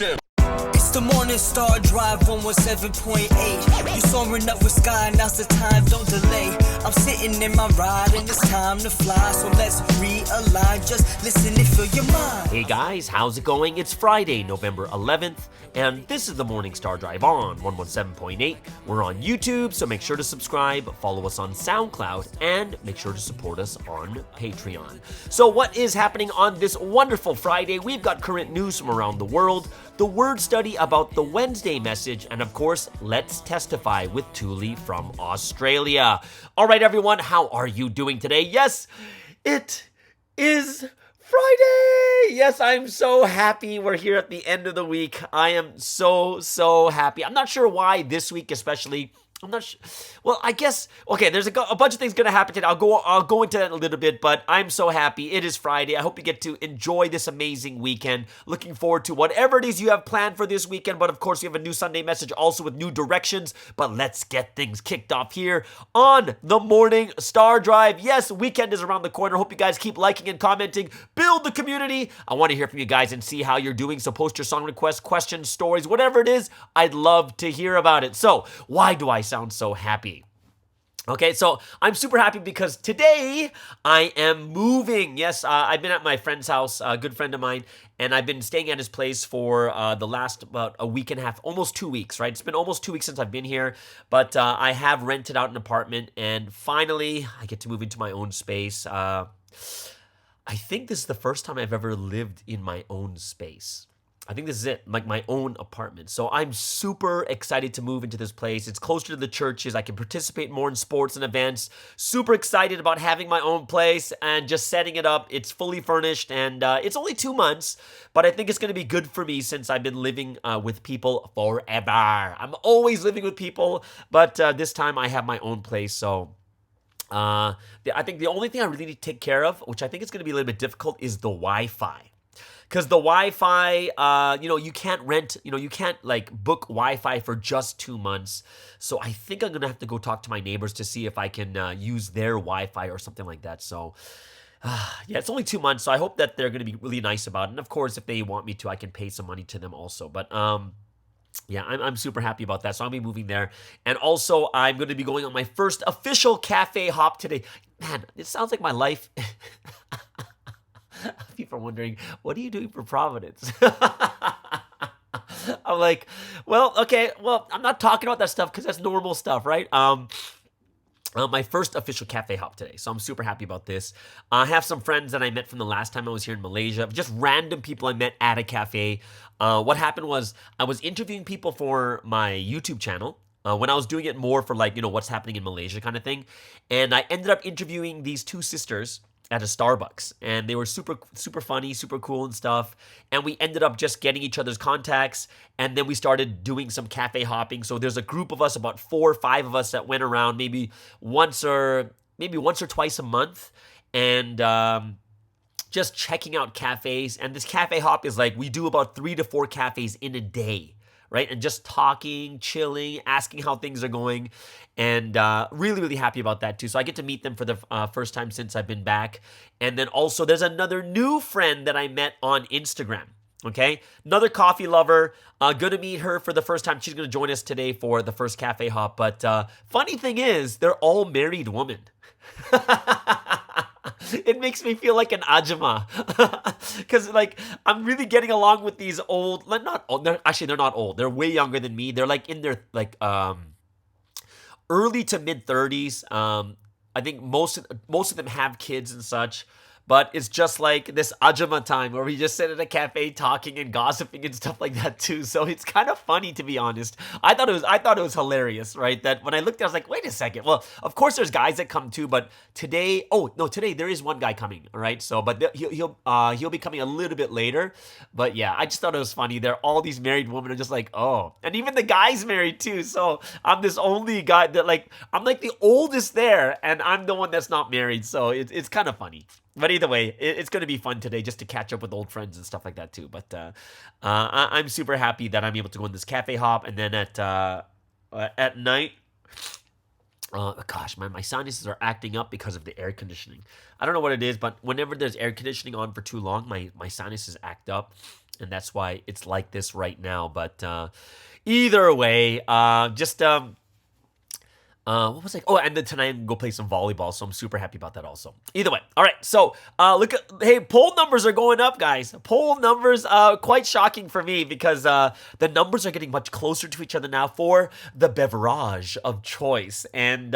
It's the Morning Star Drive 117.8. You soaring up with sky, now's the time, don't delay. I'm sitting in my ride and it's time to fly. So let's realign, just listen and fill your mind. Hey guys, how's it going? It's Friday, November 11th, and this is the Morning Star Drive on 117.8. We're on YouTube, so make sure to subscribe, follow us on SoundCloud, and make sure to support us on Patreon. So what is happening on this wonderful Friday? We've got current news from around the world, the word study about the Wednesday message, and of course, let's testify with Thule from Australia. All right, everyone, how are you doing today? Yes, it is Friday! Yes, I'm so happy we're here at the end of the week. I am so happy. I'm not sure why this week especially. I'm not sure. Well, I guess, okay, there's a bunch of things going to happen today. I'll go into that in a little bit, but I'm so happy. It is Friday. I hope you get to enjoy this amazing weekend. Looking forward to whatever it is you have planned for this weekend, but of course, we have a new Sunday message also with new directions, but let's get things kicked off here on the Morning Star Drive. Yes, weekend is around the corner. Hope you guys keep liking and commenting. Build the community. I want to hear from you guys and see how you're doing, so post your song requests, questions, stories, whatever it is. I'd love to hear about it. So, why do I sound so happy? Okay, so I'm super happy because today I am moving. Yes, I've been at my friend's house, a good friend of mine, and I've been staying at his place for the last about a week and a half, almost 2 weeks, right? It's been almost 2 weeks since I've been here, but I have rented out an apartment, and finally I get to move into my own space. I think this is the first time I've ever lived in my own space. I think this is it, like my own apartment. So I'm super excited to move into this place. It's closer to the churches. I can participate more in sports and events. Super excited about having my own place and just setting it up. It's fully furnished and it's only 2 months, but I think it's going to be good for me since I've been living with people forever. I'm always living with people, but this time I have my own place. So I think the only thing I really need to take care of, which I think is going to be a little bit difficult, is the Wi-Fi. Because the Wi-Fi, you can't rent, you can't like book Wi-Fi for just 2 months. So I think I'm going to have to go talk to my neighbors to see if I can use their Wi-Fi or something like that. So yeah, it's only 2 months. So I hope that they're going to be really nice about it. And of course, if they want me to, I can pay some money to them also. But yeah, I'm super happy about that. So I'll be moving there. And also, I'm going to be going on my first official cafe hop today. Man, it sounds like my life. People are wondering, what are you doing for Providence? I'm like, well, okay, well, I'm not talking about that stuff because that's normal stuff, right? My first official cafe hop today, so I'm super happy about this. I have some friends that I met from the last time I was here in Malaysia, just random people I met at a cafe. What happened was I was interviewing people for my YouTube channel. When I was doing it more for like, what's happening in Malaysia kind of thing. And I ended up interviewing these two sisters at a Starbucks, and they were super funny, super cool and stuff, and we ended up just getting each other's contacts, and then we started doing some cafe hopping. So there's a group of us, about 4 or 5 of us, that went around maybe once or twice a month, and just checking out cafes. And this cafe hop is like, we do about 3 to 4 cafes in a day, right? And just talking, chilling, asking how things are going, and really happy about that too. So I get to meet them for the first time since I've been back. And then also there's another new friend that I met on Instagram, okay? Another coffee lover, gonna meet her for the first time. She's gonna join us today for the first cafe hop. But funny thing is, they're all married women. It makes me feel like an ajama because like I'm really getting along with these old, not old, they're not old. They're way younger than me. They're like in their like early to mid 30s. I think most of them have kids and such. But it's just like this ajama time where we just sit at a cafe talking and gossiping and stuff like that too. So it's kind of funny, to be honest. I thought it was hilarious, right? That when I looked, I was like, wait a second. Well, of course there's guys that come too, but today there is one guy coming, all right? So, but he'll be coming a little bit later. But yeah, I just thought it was funny. They're all these married women are just like, oh, and even the guy's married too. So I'm this only guy that like I'm like the oldest there, and I'm the one that's not married. So it's kind of funny. But either way, it's going to be fun today just to catch up with old friends and stuff like that too. But I'm super happy that I'm able to go on this cafe hop. And then at night, Gosh, my sinuses are acting up because of the air conditioning. I don't know what it is, but whenever there's air conditioning on for too long, my sinuses act up, and that's why it's like this right now. But either way, what was I? Oh, and then tonight I'm gonna go play some volleyball, so I'm super happy about that also. Either way, all right. So hey, poll numbers are going up, guys. Poll numbers, quite shocking for me because the numbers are getting much closer to each other now for the beverage of choice, and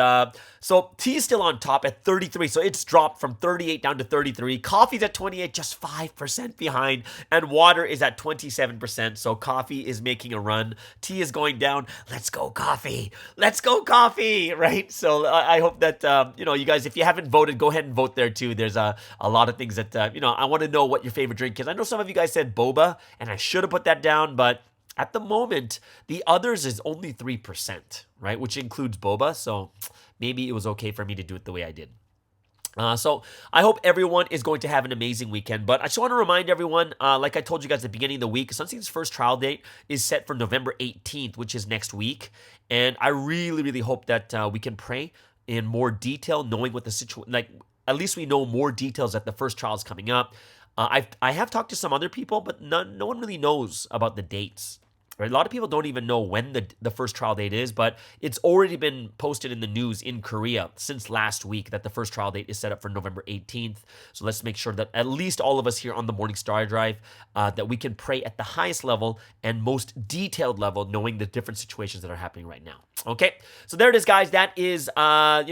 so tea is still on top at 33, so it's dropped from 38 down to 33. Coffee's at 28, just 5% behind, and water is at 27%. So coffee is making a run. Tea is going down. Let's go coffee. Let's go coffee. Right? So I hope that, you guys, if you haven't voted, go ahead and vote there too. There's a lot of things that, I want to know what your favorite drink is. I know some of you guys said boba, and I should have put that down, but at the moment, the others is only 3%, right? Which includes boba. So maybe it was okay for me to do it the way I did. So I hope everyone is going to have an amazing weekend. But I just want to remind everyone, like I told you guys at the beginning of the week, Sunsee's first trial date is set for November 18th, which is next week. And I really, really hope that we can pray in more detail, knowing what the situation, like at least we know more details that the first trial is coming up. I have talked to some other people, but no one really knows about the dates. Right? A lot of people don't even know when the first trial date is, but it's already been posted in the news in Korea since last week that the first trial date is set up for November 18th. So let's make sure that at least all of us here on the Morning Star Drive, that we can pray at the highest level and most detailed level, knowing the different situations that are happening right now. Okay, so there it is, guys. That is, I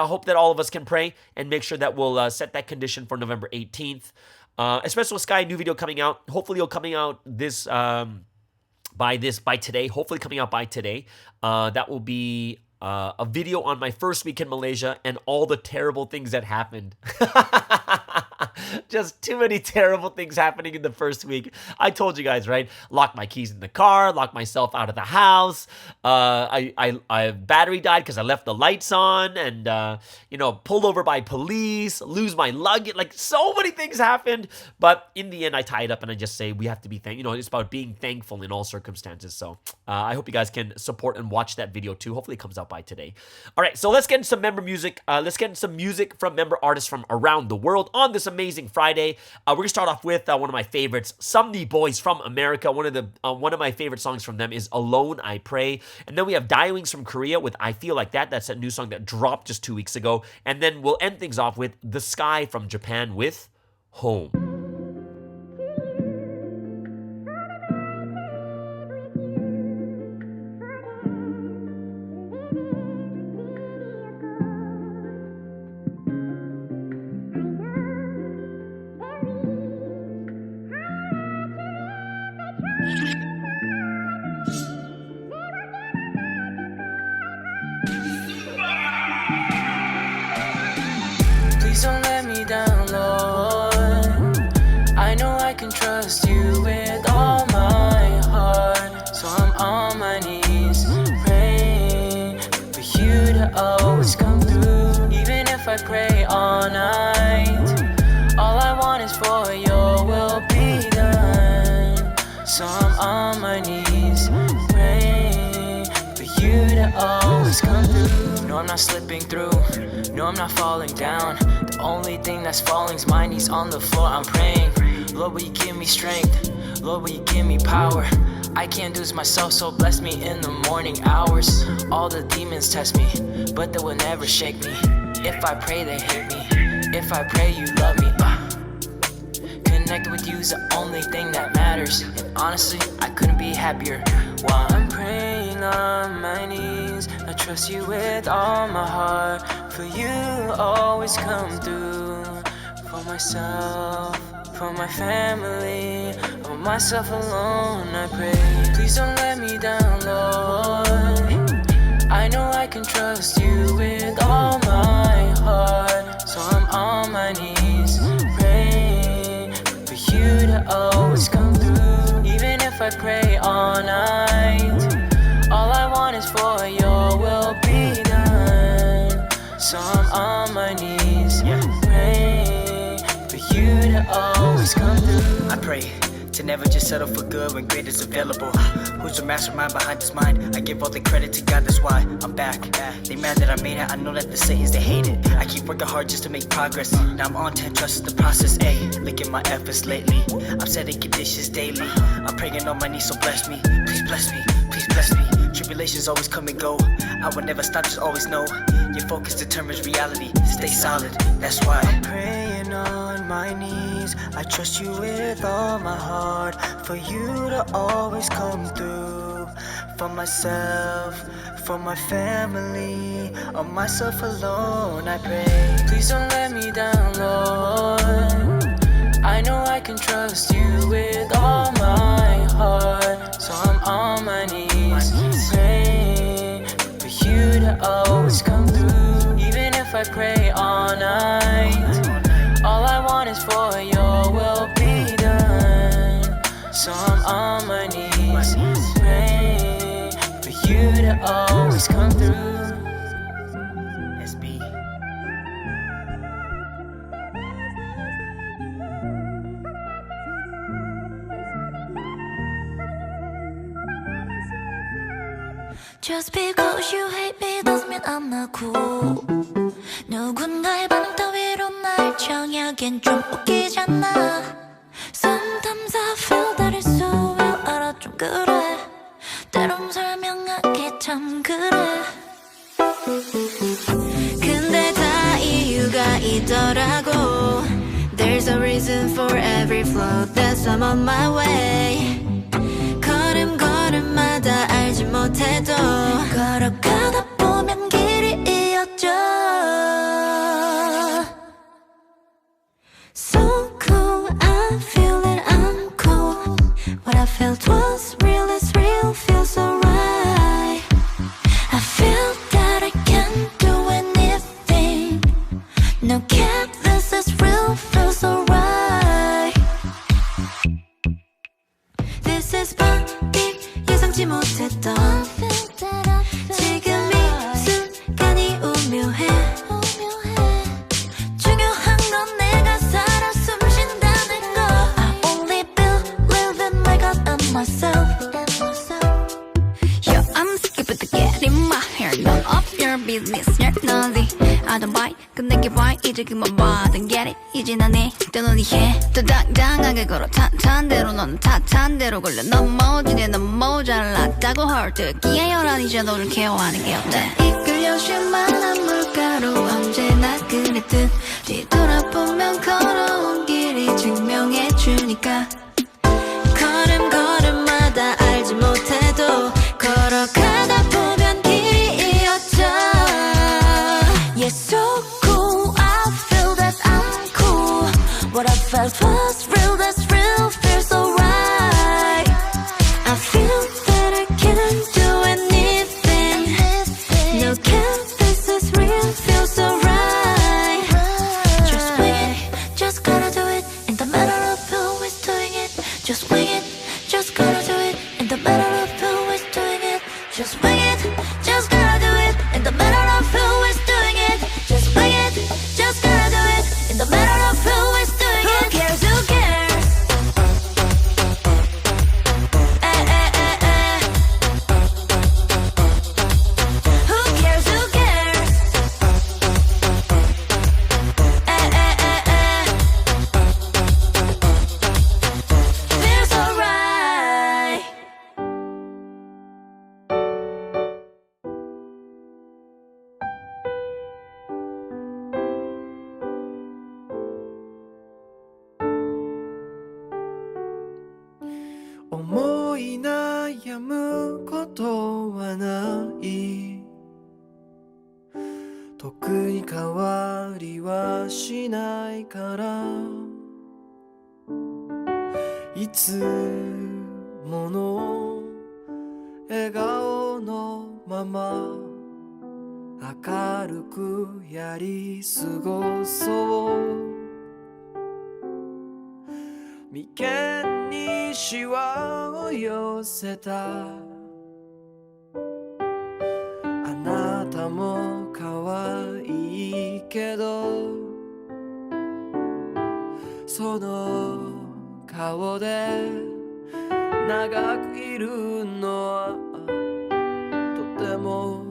hope that all of us can pray and make sure that we'll set that condition for November 18th. Espresso with Sky, new video coming out. Hopefully it'll coming out this... by today, hopefully coming out by today. That will be a video on my first week in Malaysia and all the terrible things that happened. Just too many terrible things happening in the first week. I told you guys, right? Locked my keys in the car, locked myself out of the house. I battery died because I left the lights on, and pulled over by police, lose my luggage. Like, so many things happened, but in the end, I tie it up and I just say we have to be it's about being thankful in all circumstances. So I hope you guys can support and watch that video too. Hopefully, it comes out by today. All right, so let's get into some member music. Let's get into some music from member artists from around the world on this amazing Friday. We're gonna start off with one of my favorites, Somni Boys from America. One of my favorite songs from them is "Alone I Pray," and then we have Diewings from Korea with "I Feel Like That." That's a new song that dropped just 2 weeks ago, and then we'll end things off with The Sky from Japan with "Home." Please don't let me down, Lord. I know I can trust you with all my heart. So I'm on my knees, praying for you to always come through. Even if I pray all night, all I want is for your will be done. So I'm on my knees, praying for you to always come through. No, I'm not slipping through. No, I'm not falling down. The only thing that's falling is my knees on the floor. I'm praying, Lord, will you give me strength? Lord, will you give me power? I can't do this myself, so bless me in the morning hours. All the demons test me, but they will never shake me. If I pray, they hate me. If I pray, you love me. Connected with you is the only thing that matters. And honestly, I couldn't be happier. While I'm praying on my knees, I trust you with all my heart. For you always come through. For myself, for my family, for myself alone I pray. Please don't let me down, Lord. I know I can trust you with all my heart. So I'm on my knees, praying for you to always come through. Even if I pray all night, all I want is for your will be done. So I'm on my knees, praying for you to always come through. I pray to never just settle for good when great is available. Who's the mastermind behind this mind? I give all the credit to God, that's why I'm back. They mad that I made it, I know that the Satans, they hate it. I keep working hard just to make progress. Now I'm on 10, trust the process, ayy. Look at my efforts lately, I'm setting conditions daily. I'm praying on my knees, so bless me. Please bless me, please bless me. Tribulations always come and go, I will never stop, just always know your focus determines reality, stay solid, that's why I'm praying on my knees, I trust you with all my heart, for you to always come through, for myself, for my family, on myself alone I pray. Please don't let me down, Lord, I know I can trust you with all my heart, so I'm on my knees, praying for you to always come through. Even if I pray all night, all I want is for your will be done. So I'm on my knees, praying for you to always come through. SB. Just because you hate me doesn't mean I'm not cool. 누군가의 반응 따위로 날 정하긴 좀 웃기잖아. Sometimes I feel that it's so real. 알아 좀 그래. 때론 설명하기 참 그래. 근데 다 이유가 있더라고. There's a reason for every flow. That's why I'm on my way. 걸음걸음마다 알지 못해도 걸어가다 보면 길이 이어져. So cool, I feel that I'm cool. What I felt was real, it's real, feels so right. I feel that I can do anything. No cap, this is real, feels so right. This is fun. 예상치 못했던 지금 이 순간이 오묘해 중요한 건 내가 살아 숨쉰다는 거 I only believe in my God and myself Yo, I'm sick of getting my hair None of your business, you're nosy I don't buy, 끝내기 봐 이제 그만 봐 Don't get it, 이제 나네 또 너니 해 더 당당하게 걸어 탄 대로 넌 탄 대로 걸려 넘어지네 넌 모자랐다고 헐뜯기에 열한 이제 너를 케어하는 게 어때 이끌려 쉴만한 물가로 언제나 그랬듯 뒤돌아보면 걸어온 길이 증명해주니까 걸음걸음마다 알지 못해도 걸어가다 보면 길이 이어져 Yeah, so cool, I feel that I'm cool What I felt was real, that's real, feels so right I feel that I can do anything No cap, this is real, feels so right Just wing it, just gotta do it In the matter of who is doing it Just wing it, just gotta do it In the matter of who is doing it Just wing it, just gotta do it In the matter of who is doing it Just wing it, just gotta do it In the matter of who is doing it Who cares, who cares Eh, eh, eh, eh Who cares, who cares Eh, eh, eh, eh Feels alright思い悩むことはない特に変わりはしないからいつもの笑顔のまま明るくやり過ごそう眉間にシワを寄せたあなたも可愛いけどその顔で長くいるのはとても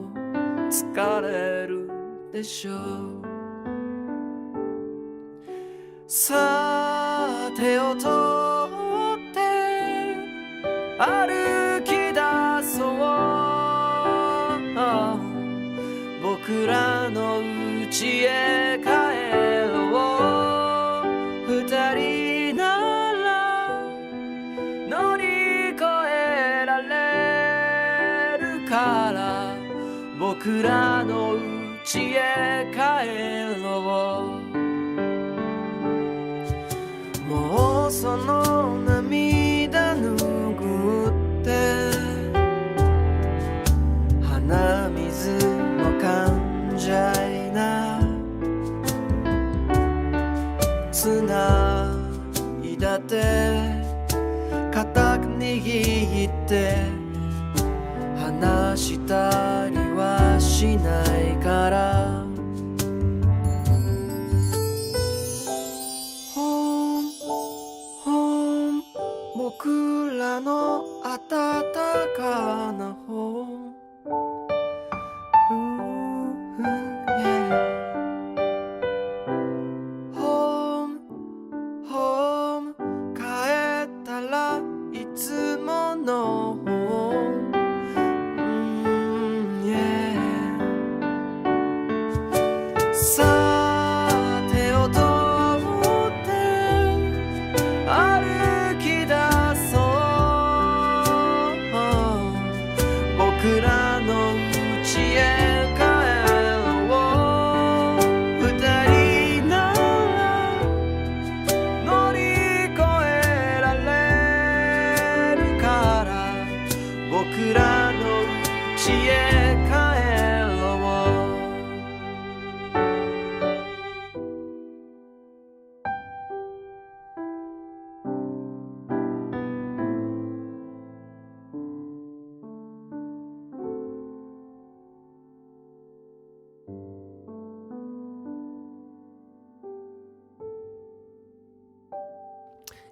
疲れるでしょう。さあ手を取って歩き出そう僕らの家へ帰ろう二人なら乗り越えられるから僕らの家へ帰ろうもうその涙拭って鼻水も噛んじゃいなつないだ手固く握って離したりはしないから僕らの温かな本帰ったらいつもの本さあ手を取って歩き出僕らの家へ帰ろう二人なら乗り越えられるから僕らの家へ帰ろう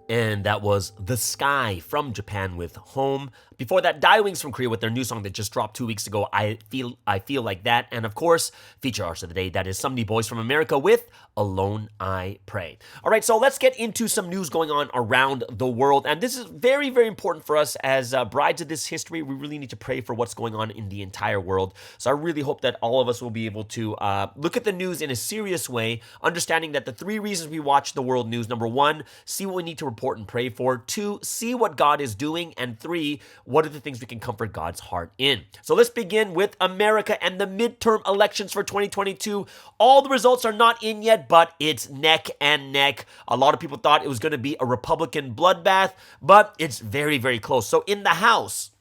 And that was The Sky from Japan with Home. Before that, Die Wings from Korea with their new song that just dropped 2 weeks ago, I Feel Like That. And of course, feature artist of the day, that is Somebody Boys from America with Alone I Pray. All right, so let's get into some news going on around the world. And this is very, very important for us as brides of this history. We really need to pray for what's going on in the entire world. So I really hope that all of us will be able to look at the news in a serious way, understanding that the 3 reasons we watch the world news: number 1, see what we need to report and pray for; 2, see what God is doing; and 3, what are the things we can comfort God's heart in. So let's begin with America and the midterm elections for 2022. All the results are not in yet, but it's neck and neck. A lot of people thought it was going to be a Republican bloodbath, but it's very, very close. So in the House,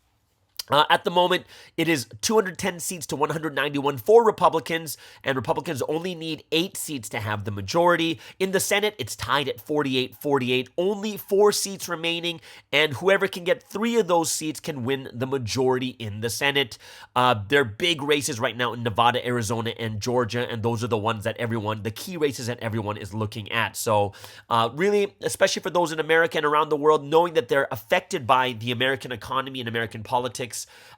at the moment, it is 210 seats to 191 for Republicans, and Republicans only need 8 seats to have the majority. In the Senate, it's tied at 48-48, only 4 seats remaining, and whoever can get 3 of those seats can win the majority in the Senate. There are big races right now in Nevada, Arizona, and Georgia, and those are the ones that the key races that everyone is looking at. So really, especially for those in America and around the world, knowing that they're affected by the American economy and American politics,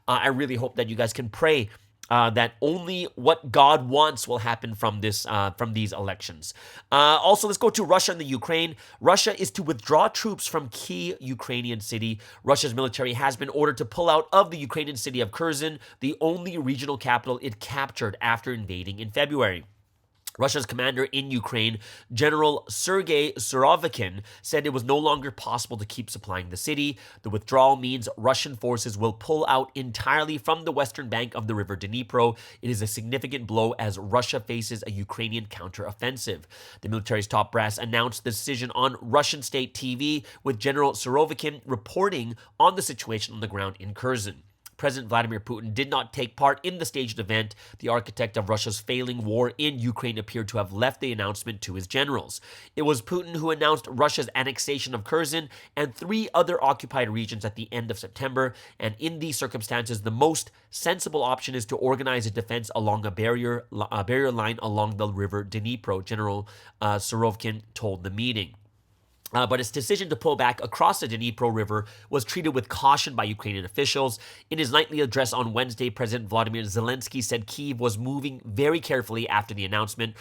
I really hope that you guys can pray that only what God wants will happen from these elections. Also, let's go to Russia and the Ukraine. Russia is to withdraw troops from key Ukrainian city. Russia's military has been ordered to pull out of the Ukrainian city of Kherson, the only regional capital it captured after invading in February. Russia's commander in Ukraine, General Sergei Surovikin, said it was no longer possible to keep supplying the city. The withdrawal means Russian forces will pull out entirely from the western bank of the river Dnipro. It is a significant blow as Russia faces a Ukrainian counteroffensive. The military's top brass announced the decision on Russian state TV, with General Surovikin reporting on the situation on the ground in Kherson. President Vladimir Putin did not take part in the staged event. The architect of Russia's failing war in Ukraine appeared to have left the announcement to his generals. It was Putin who announced Russia's annexation of Kherson and 3 other occupied regions at the end of September, and in these circumstances, the most sensible option is to organize a defense along a barrier line along the river Dnipro, General Surovikin told the meeting. But its decision to pull back across the Dnipro River was treated with caution by Ukrainian officials. In his nightly address on Wednesday, President Vladimir Zelensky said Kyiv was moving very carefully after the announcement.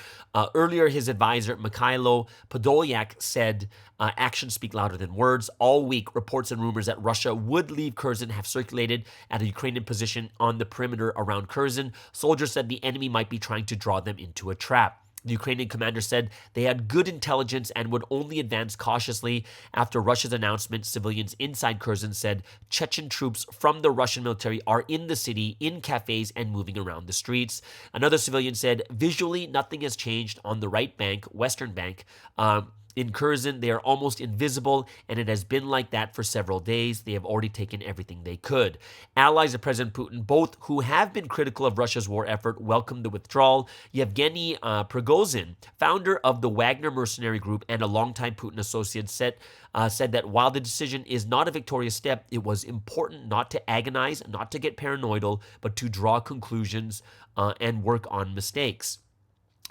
Earlier, his advisor, Mikhailo Podolyak, said actions speak louder than words. All week, reports and rumors that Russia would leave Kherson have circulated at a Ukrainian position on the perimeter around Kherson. Soldiers said the enemy might be trying to draw them into a trap. The Ukrainian commander said they had good intelligence and would only advance cautiously. After Russia's announcement, civilians inside Kherson said Chechen troops from the Russian military are in the city, in cafes, and moving around the streets. Another civilian said, visually, nothing has changed on the right bank, western bank. In Kherson, they are almost invisible, and it has been like that for several days. They have already taken everything they could. Allies of President Putin, both who have been critical of Russia's war effort, welcomed the withdrawal. Yevgeny Prigozhin, founder of the Wagner mercenary group and a longtime Putin associate, said that while the decision is not a victorious step, it was important not to agonize, not to get paranoidal, but to draw conclusions and work on mistakes.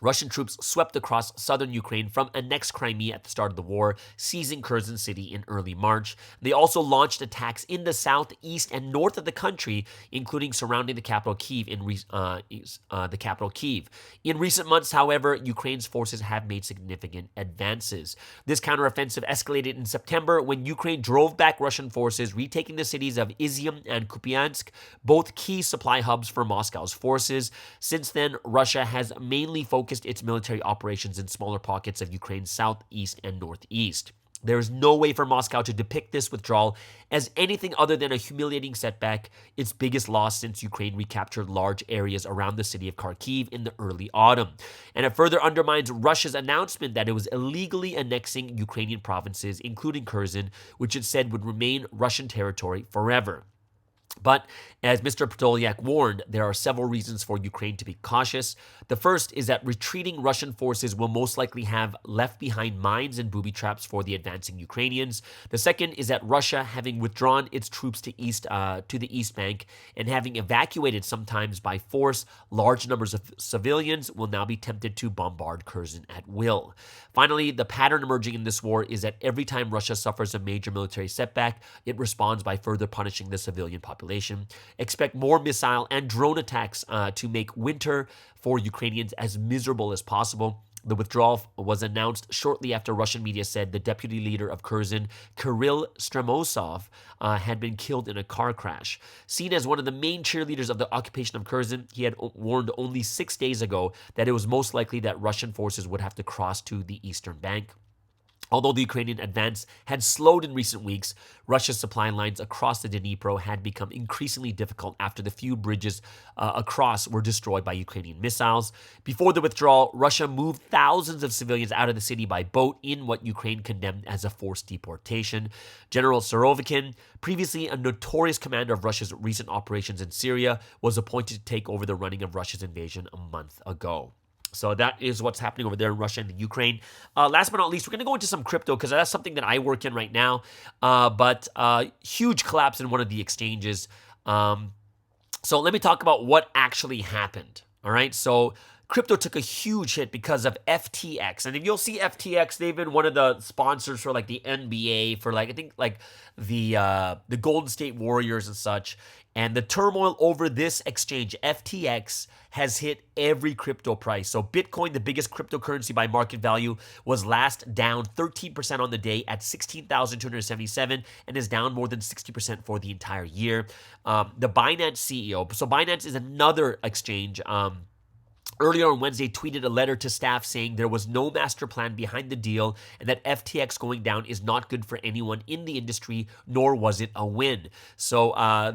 Russian troops swept across southern Ukraine from annexed Crimea at the start of the war, seizing Kherson city in early March. They also launched attacks in the south, east, and north of the country, including surrounding the capital Kyiv. In recent months, however, Ukraine's forces have made significant advances. This counteroffensive escalated in September when Ukraine drove back Russian forces, retaking the cities of Izium and Kupiansk, both key supply hubs for Moscow's forces. Since then, Russia has mainly focused its military operations in smaller pockets of Ukraine's southeast and northeast. There is no way for Moscow to depict this withdrawal as anything other than a humiliating setback, its biggest loss since Ukraine recaptured large areas around the city of Kharkiv in the early autumn. And it further undermines Russia's announcement that it was illegally annexing Ukrainian provinces, including Kherson, which it said would remain Russian territory forever. But as Mr. Podolyak warned, there are several reasons for Ukraine to be cautious. The first is that retreating Russian forces will most likely have left behind mines and booby traps for the advancing Ukrainians. The second is that Russia, having withdrawn its troops to the East Bank and having evacuated sometimes by force large numbers of civilians, will now be tempted to bombard Kherson at will. Finally, the pattern emerging in this war is that every time Russia suffers a major military setback, it responds by further punishing the civilian population. Expect more missile and drone attacks to make winter for Ukrainians as miserable as possible. The withdrawal was announced shortly after Russian media said the deputy leader of Kherson, Kirill Stremosov, had been killed in a car crash. Seen as one of the main cheerleaders of the occupation of Kherson, he had warned only 6 days ago that it was most likely that Russian forces would have to cross to the eastern bank. Although the Ukrainian advance had slowed in recent weeks, Russia's supply lines across the Dnipro had become increasingly difficult after the few bridges across were destroyed by Ukrainian missiles. Before the withdrawal, Russia moved thousands of civilians out of the city by boat in what Ukraine condemned as a forced deportation. General Surovikin, previously a notorious commander of Russia's recent operations in Syria, was appointed to take over the running of Russia's invasion a month ago. So that is what's happening over there in Russia and the Ukraine. Last but not least, we're going to go into some crypto because that's something that I work in right now. But huge collapse in one of the exchanges. So let me talk about what actually happened. All right. So crypto took a huge hit because of FTX. And if you'll see FTX, they've been one of the sponsors for like the NBA, for like, I think like the Golden State Warriors and such. And the turmoil over this exchange, FTX, has hit every crypto price. So Bitcoin, the biggest cryptocurrency by market value, was last down 13% on the day at 16,277 and is down more than 60% for the entire year. The Binance CEO, so Binance is another exchange, earlier on Wednesday, tweeted a letter to staff saying there was no master plan behind the deal and that FTX going down is not good for anyone in the industry, nor was it a win. So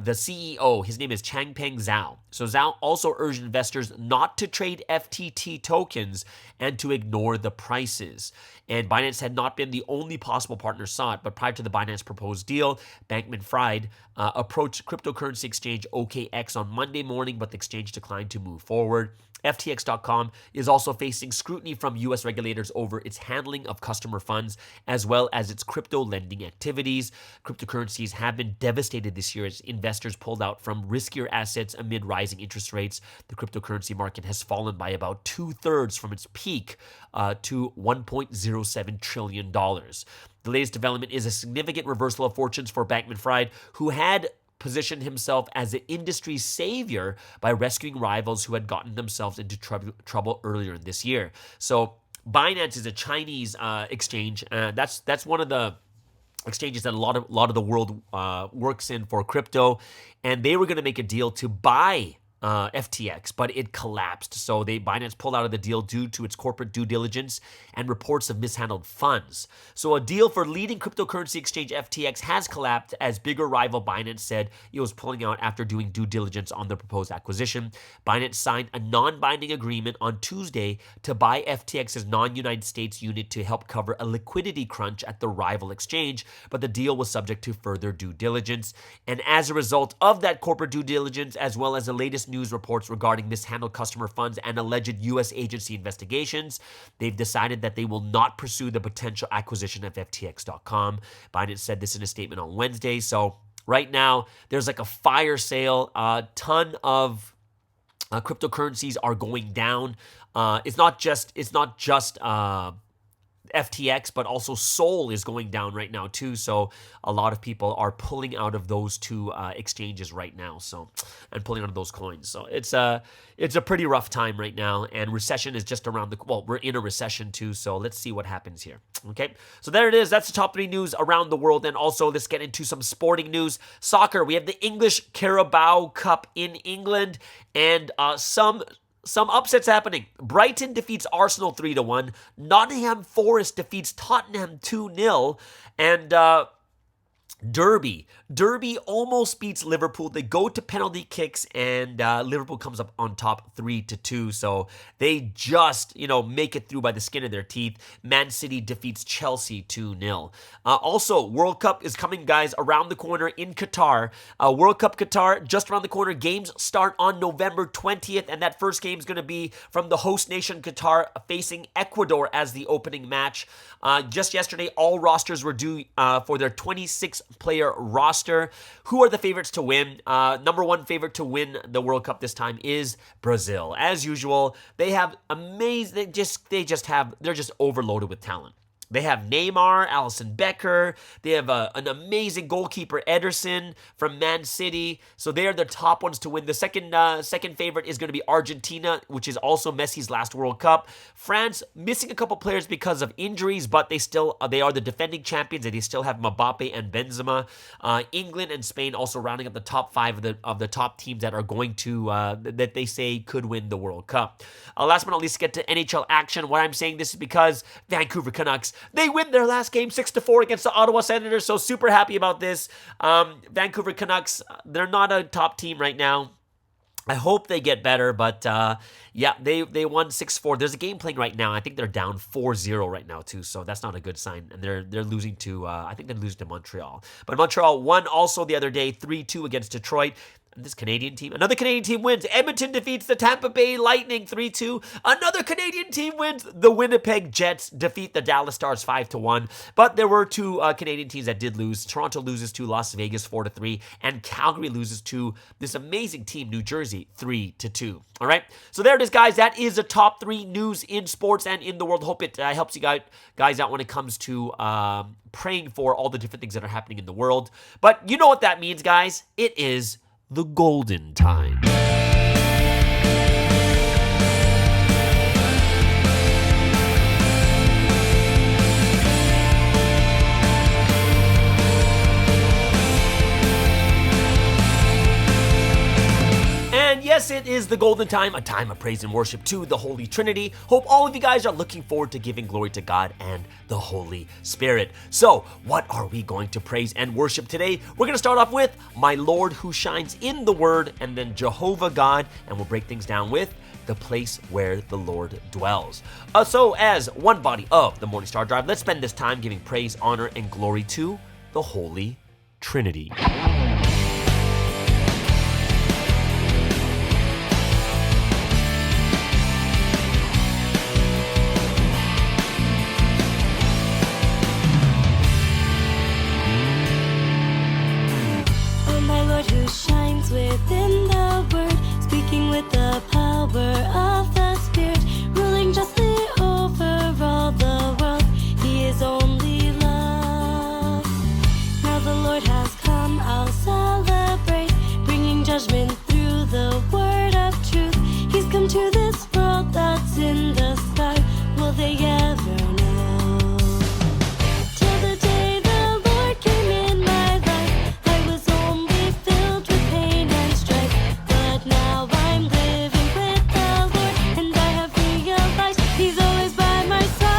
the CEO, his name is Changpeng Zhao. So Zhao also urged investors not to trade FTT tokens and to ignore the prices. And Binance had not been the only possible partner sought, but prior to the Binance proposed deal, Bankman-Fried approached cryptocurrency exchange OKX on Monday morning, but the exchange declined to move forward. FTX.com is also facing scrutiny from U.S. regulators over its handling of customer funds, as well as its crypto lending activities. Cryptocurrencies have been devastated this year as investors pulled out from riskier assets amid rising interest rates. The cryptocurrency market has fallen by about 2/3 from its peak to $1.07 trillion. The The latest development is a significant reversal of fortunes for Bankman-Fried, who had positioned himself as the industry's savior by rescuing rivals who had gotten themselves into trouble earlier in this year. So Binance is a Chinese exchange. That's one of the exchanges that a lot of the world works in for crypto, and they were going to make a deal to buy FTX, but it collapsed. So Binance pulled out of the deal due to its corporate due diligence and reports of mishandled funds. So a deal for leading cryptocurrency exchange FTX has collapsed as bigger rival Binance said it was pulling out after doing due diligence on the proposed acquisition. Binance signed a non-binding agreement on Tuesday to buy FTX's non-United States unit to help cover a liquidity crunch at the rival exchange, but the deal was subject to further due diligence. And as a result of that corporate due diligence, as well as the latest news reports regarding mishandled customer funds and alleged U.S. agency investigations, they've decided that they will not pursue the potential acquisition of FTX.com. Binance said this in a statement on Wednesday. So right now, there's like a fire sale. A ton of cryptocurrencies are going down. It's not just FTX, but also Sol is going down right now too. So a lot of people are pulling out of those two exchanges right now. And pulling out of those coins. So it's a pretty rough time right now. And recession is just around we're in a recession too. So let's see what happens here. Okay. So there it is. That's the top 3 news around the world. And also let's get into some sporting news. Soccer. We have the English Carabao Cup in England and some upsets happening. Brighton defeats Arsenal 3-1. Nottingham Forest defeats Tottenham 2-0. And Derby almost beats Liverpool. They go to penalty kicks, and Liverpool comes up on top 3-2. So they just, make it through by the skin of their teeth. Man City defeats Chelsea 2-0. Also, World Cup is coming, guys, around the corner in Qatar. World Cup Qatar, just around the corner. Games start on November 20th, and that first game is going to be from the host nation Qatar facing Ecuador as the opening match. Just yesterday, all rosters were due for their 26-player roster. Who are the favorites to win? Number 1 favorite to win the World Cup this time is Brazil. As usual, they have amazing. They're just overloaded with talent. They have Neymar, Alisson Becker. They have an amazing goalkeeper, Ederson, from Man City. So they are the top ones to win. The second favorite is going to be Argentina, which is also Messi's last World Cup. France, missing a couple players because of injuries, but they are the defending champions, and they still have Mbappe and Benzema. England and Spain also rounding up the top 5 of the top teams that are going to, that they say could win the World Cup. Last but not least, get to NHL action. Why I'm saying this is because Vancouver Canucks, they win their last game 6-4 against the Ottawa Senators, so super happy about this. Vancouver Canucks, they're not a top team right now. I hope they get better, but they won 6-4. There's a game playing right now. I think they're down 4-0 right now too, so that's not a good sign. And they're losing to I think they're losing to Montreal. But Montreal won also the other day 3-2 against Detroit. This Canadian team, another Canadian team wins. Edmonton defeats the Tampa Bay Lightning 3-2. Another Canadian team wins. The Winnipeg Jets defeat the Dallas Stars 5-1. But there were 2 Canadian teams that did lose. Toronto loses to Las Vegas 4-3, and Calgary loses to this amazing team, New Jersey, 3-2. All right, so there it is, guys. That is the top 3 news in sports and in the world. Hope it helps you guys out when it comes to praying for all the different things that are happening in the world. But you know what that means, guys. It is the golden time. And yes, it is the golden time, a time of praise and worship to the Holy Trinity. Hope all of you guys are looking forward to giving glory to God and the Holy Spirit. So, what are we going to praise and worship today? We're going to start off with My Lord Who Shines in the Word, and then Jehovah God, and we'll break things down with The Place Where the Lord Dwells. So, as one body of the Morning Star Drive, let's spend this time giving praise, honor, and glory to the Holy Trinity. Within the Word, speaking with the power of the Spirit, ruling justly over all the world. He is only love. judgment through the word of truth. He's come to this world that's in the sky. Will they ever know? Till the day the Lord came in my life, I was only filled with pain and strife. But now I'm living with the Lord, and I have realized He's always by my side.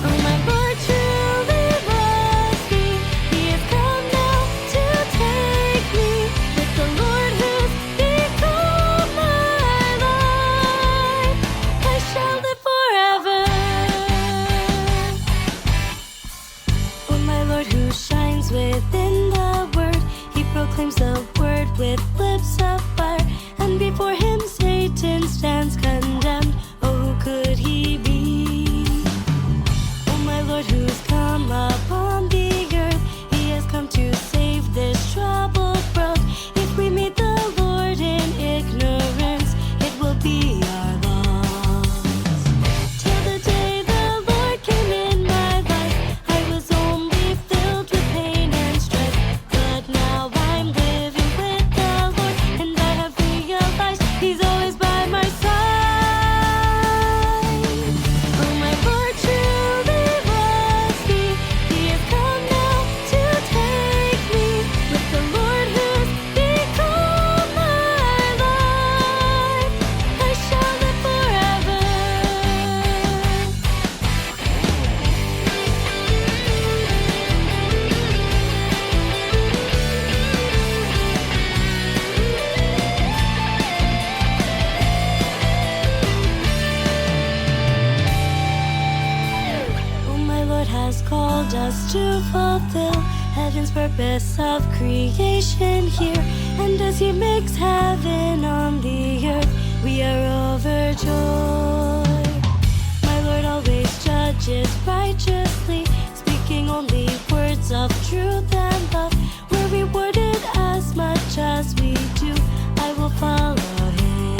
Oh, my Lord truly loves me. He has come now to take me. With the Lord who's become my life, I shall live forever. Oh, my Lord who shines within the word, He proclaims the word with lips of fire, and before Him Satan stands condemned. Oh, who could He be? Oh, my Lord who's come upon the earth, He has come to save this troubled world. If we meet the Lord in ignorance, it will be our loss. Till the day the Lord came in my life, I was only filled with pain and strife. But now I'm living with the Lord, and I have realized He's always by my side. Oh, my Lord truly loves me. He has come now to take me. With the Lord who's become my life, I shall live forever. Oh, my Lord has called us to fulfill heaven's purpose of creation here. And as He makes heaven on the earth, we are overjoyed. My Lord always judges righteously, speaking only words of truth and love. We're rewarded as much as we do. I will follow Him.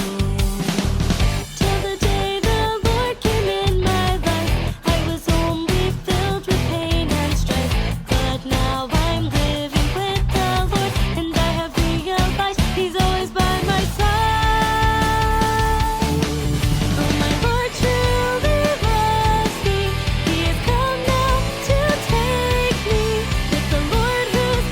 Till the day the Lord came in my life, I was only filled with pain and strife. But now I'm living with the Lord, and I have realized He's always by my side. Oh, my Lord truly loves me. He has come now to take me. With the Lord who's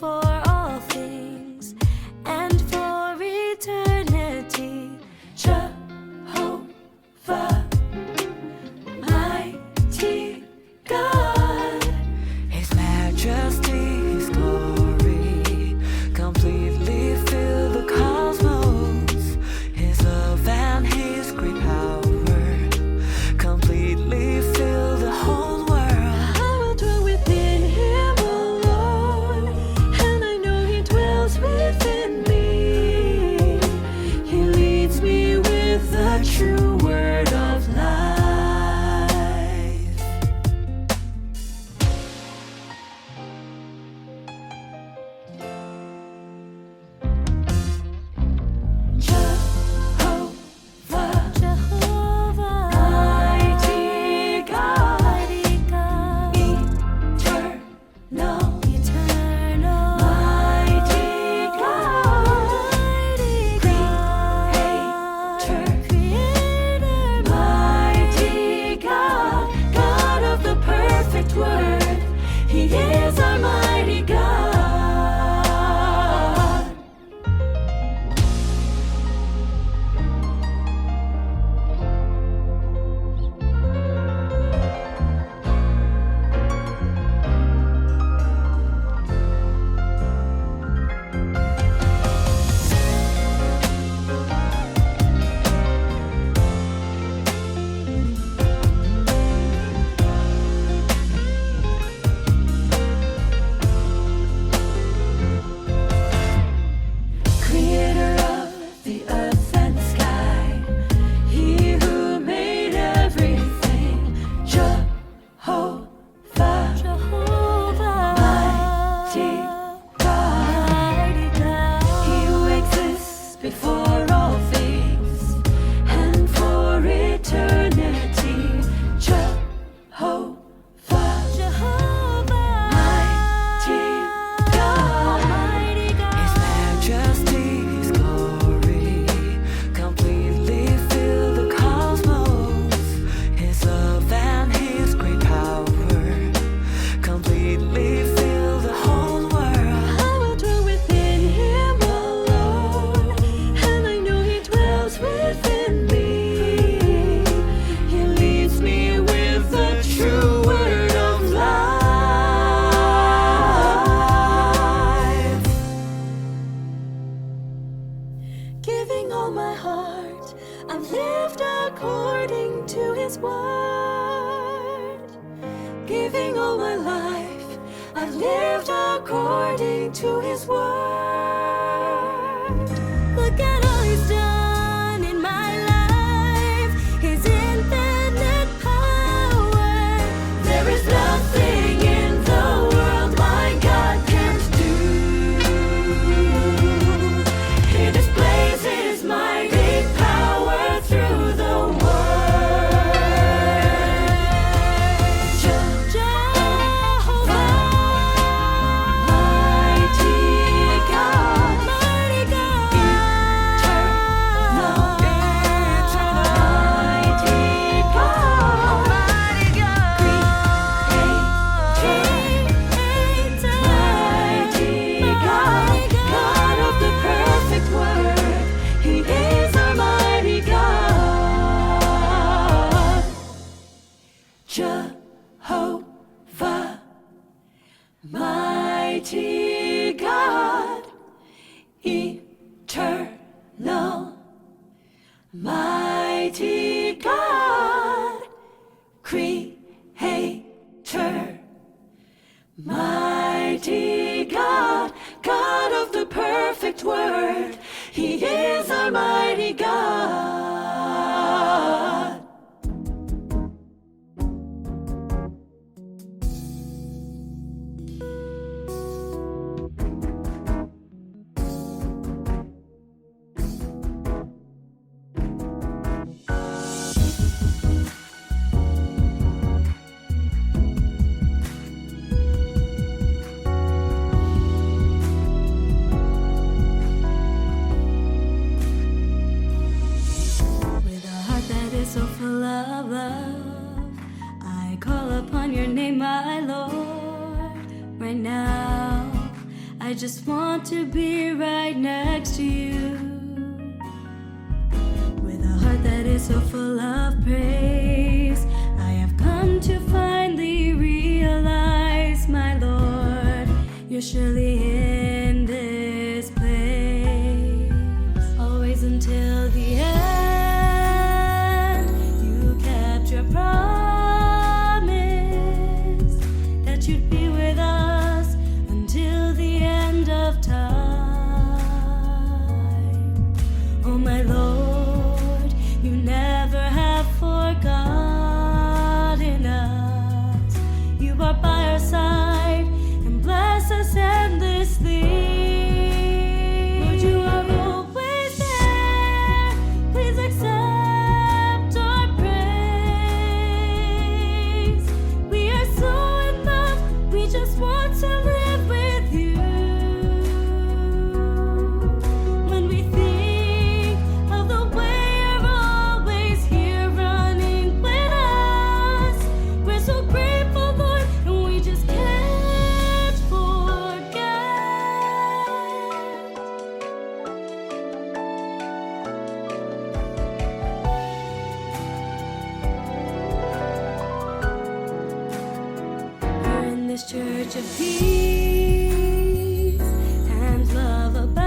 for all things and for eternity. Jehovah, mighty God, His majesty, His glory completely fill the cosmos. His love and His great power completely fill the whole world. I will dwell within Him alone, and I know He dwells within me. He leads me with the true word of life. Jehovah, mighty God, eternal, mighty God, creator, mighty God, God of the perfect word. He is our mighty God. Creator of the earth and sky, He who made everything. Jehovah, mighty God, He who exists before all things and for eternity. Jehovah, mighty God, His majesty, His glory completely fill the cosmos. His love and His great power completely fill the whole world. I will dwell within Him alone, and I know He dwells within me. He leads me with the true word of life. Giving all my heart, I've lived according to His word. Giving all my life, I've lived according to His word. Look at all He's done in my life, His infinite power. There is nothing in the world my God can't do. He displays His mighty power through the word. Jehovah, mighty God, eternal, mighty God, creator, mighty God, God of the perfect word. He is our mighty God. So full of love, I call upon your name, my Lord. Right now, I I just want to be right next to you. With a heart that is so full of praise, I have come to finally realize, my Lord, you're surely in this place. Always until the end, you kept your promise that you'd be with us until the end of time. Oh, my Lord, you never have forgotten us. You are by our side and bless us endlessly. Lord, you are always there. Please accept our praise. We are so in love, we just want to live with you. When we think of the way you're always here running with us, we're so grateful, Lord, and we just can't forget. We're in this church of peace and love abounding.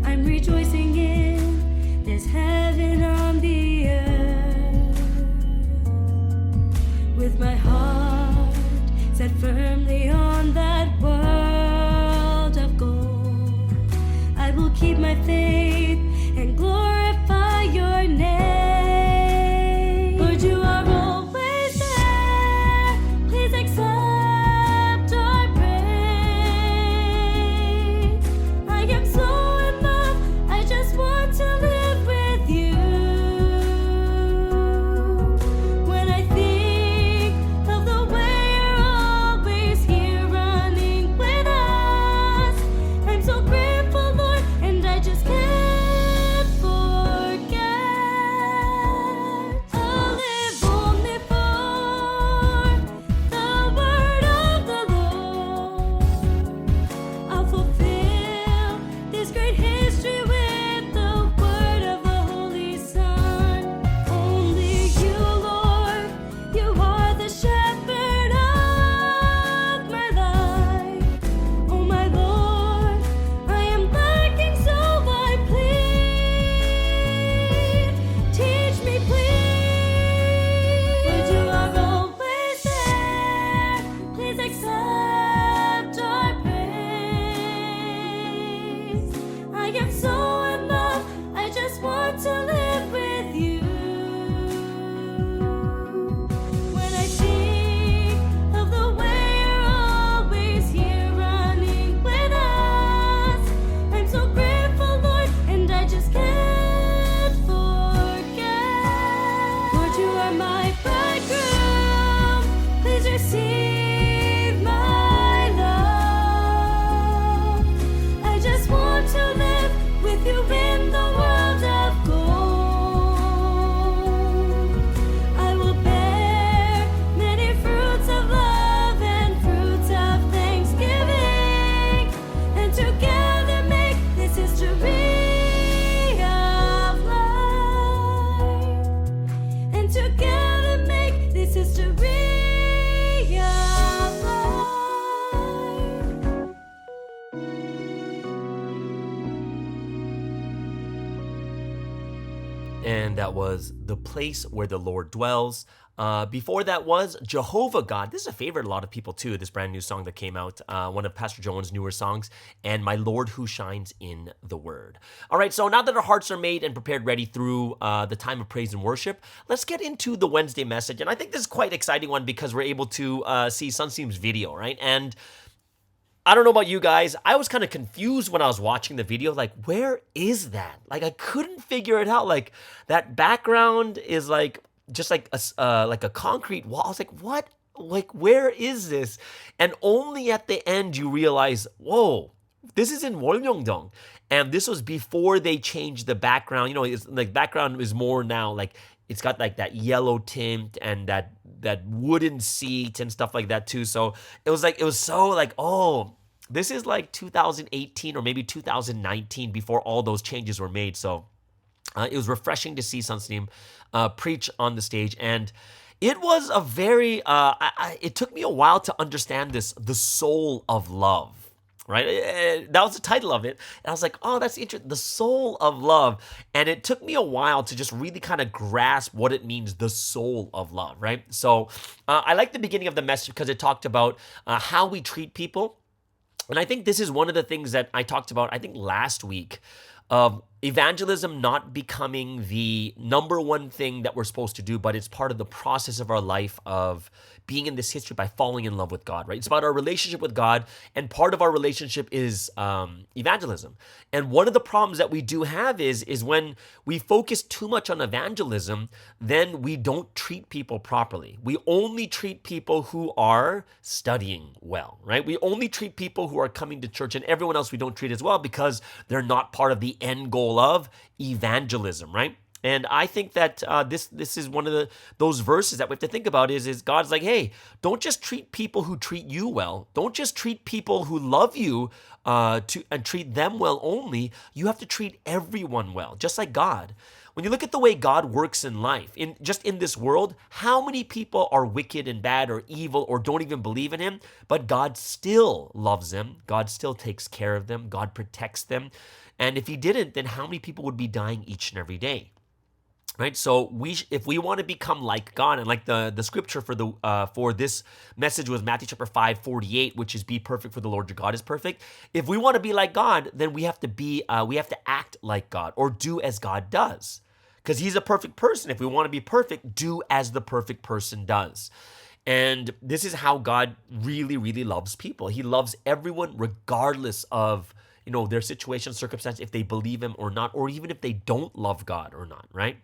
I'm rejoicing in this heaven on the earth. With my heart set firmly on that world of gold, I will keep my faith and glorify your name. Lord, you are always there. Please accept our praise. I am so in love, I just want to live with you. When I think of the way you're always here running with us, I'm so grateful, Lord, and I just can't forget. I'll live only for the word of the Lord. I'll fulfill this great history with the word of the Holy Son. Only you, Lord, you are the shepherd of my life. Oh, my Lord, I am lacking, so I plead. Teach me, please. Lord, you are always there. Please accept our praise. I am so in love, I just want to live with you. When I think of the way you're always here running with us, I'm so grateful, Lord, and I just can't forget. Lord, you are my bridegroom. Please receive my love. I just want to live with you in the world of gold. I will bear many fruits of love and fruits of thanksgiving, and together make this history of life. And together make this history of life. And that was The Place Where the Lord Dwells. Before that was Jehovah God. This is a favorite of a lot of people too, this brand new song that came out, one of Pastor Joan's newer songs, and My Lord Who Shines in the Word. All right, so now that our hearts are made and prepared ready through the time of praise and worship, let's get into the Wednesday message. And I think this is quite an exciting one because we're able to see Sunseam's video, right? And I don't know about you guys, I was kind of confused when I was watching the video, like, where is that? Like, I couldn't figure it out. Like, that background is like, just like a concrete wall. I was like, what? Like, where is this? And only at the end you realize, whoa, this is in Wolmyongdong. And this was before they changed the background. You know, it's like background is more now like it's got like that yellow tint and that wooden seat and stuff like that too. So it was so like, oh, this is like 2018 or maybe 2019 before all those changes were made. So it was refreshing to see Sunsteam preach on the stage, and it was a very. It took me a while to understand this, the soul of love. Right, that was the title of it, and I was like, "Oh, that's interesting." The soul of love, and it took me a while to just really kind of grasp what it means, the soul of love. Right, so I like the beginning of the message because it talked about how we treat people. And I think this is one of the things that I talked about, I think last week, of evangelism not becoming the number one thing that we're supposed to do, but it's part of the process of our life of being in this history by falling in love with God, right? It's about our relationship with God, and part of our relationship is evangelism. And one of the problems that we do have is when we focus too much on evangelism, then we don't treat people properly. We only treat people who are studying well, right? We only treat people who are coming to church, and everyone else we don't treat as well because they're not part of the end goal of evangelism, right? And I think that this is one of those verses that we have to think about is God's like, hey, don't just treat people who treat you well. Don't just treat people who love you and treat them well only. You have to treat everyone well, just like God. When you look at the way God works in life, just in this world, how many people are wicked and bad or evil or don't even believe in Him, but God still loves them. God still takes care of them. God protects them. And if He didn't, then how many people would be dying each and every day? Right, so if we want to become like God, and like the scripture for this message was Matthew chapter 5:48, which is be perfect for the Lord your God is perfect. If we want to be like God, then we have to act like God or do as God does, because He's a perfect person. If we want to be perfect, do as the perfect person does. And this is how God really, really loves people. He loves everyone regardless of their situation, circumstance, if they believe Him or not, or even if they don't love God or not, right?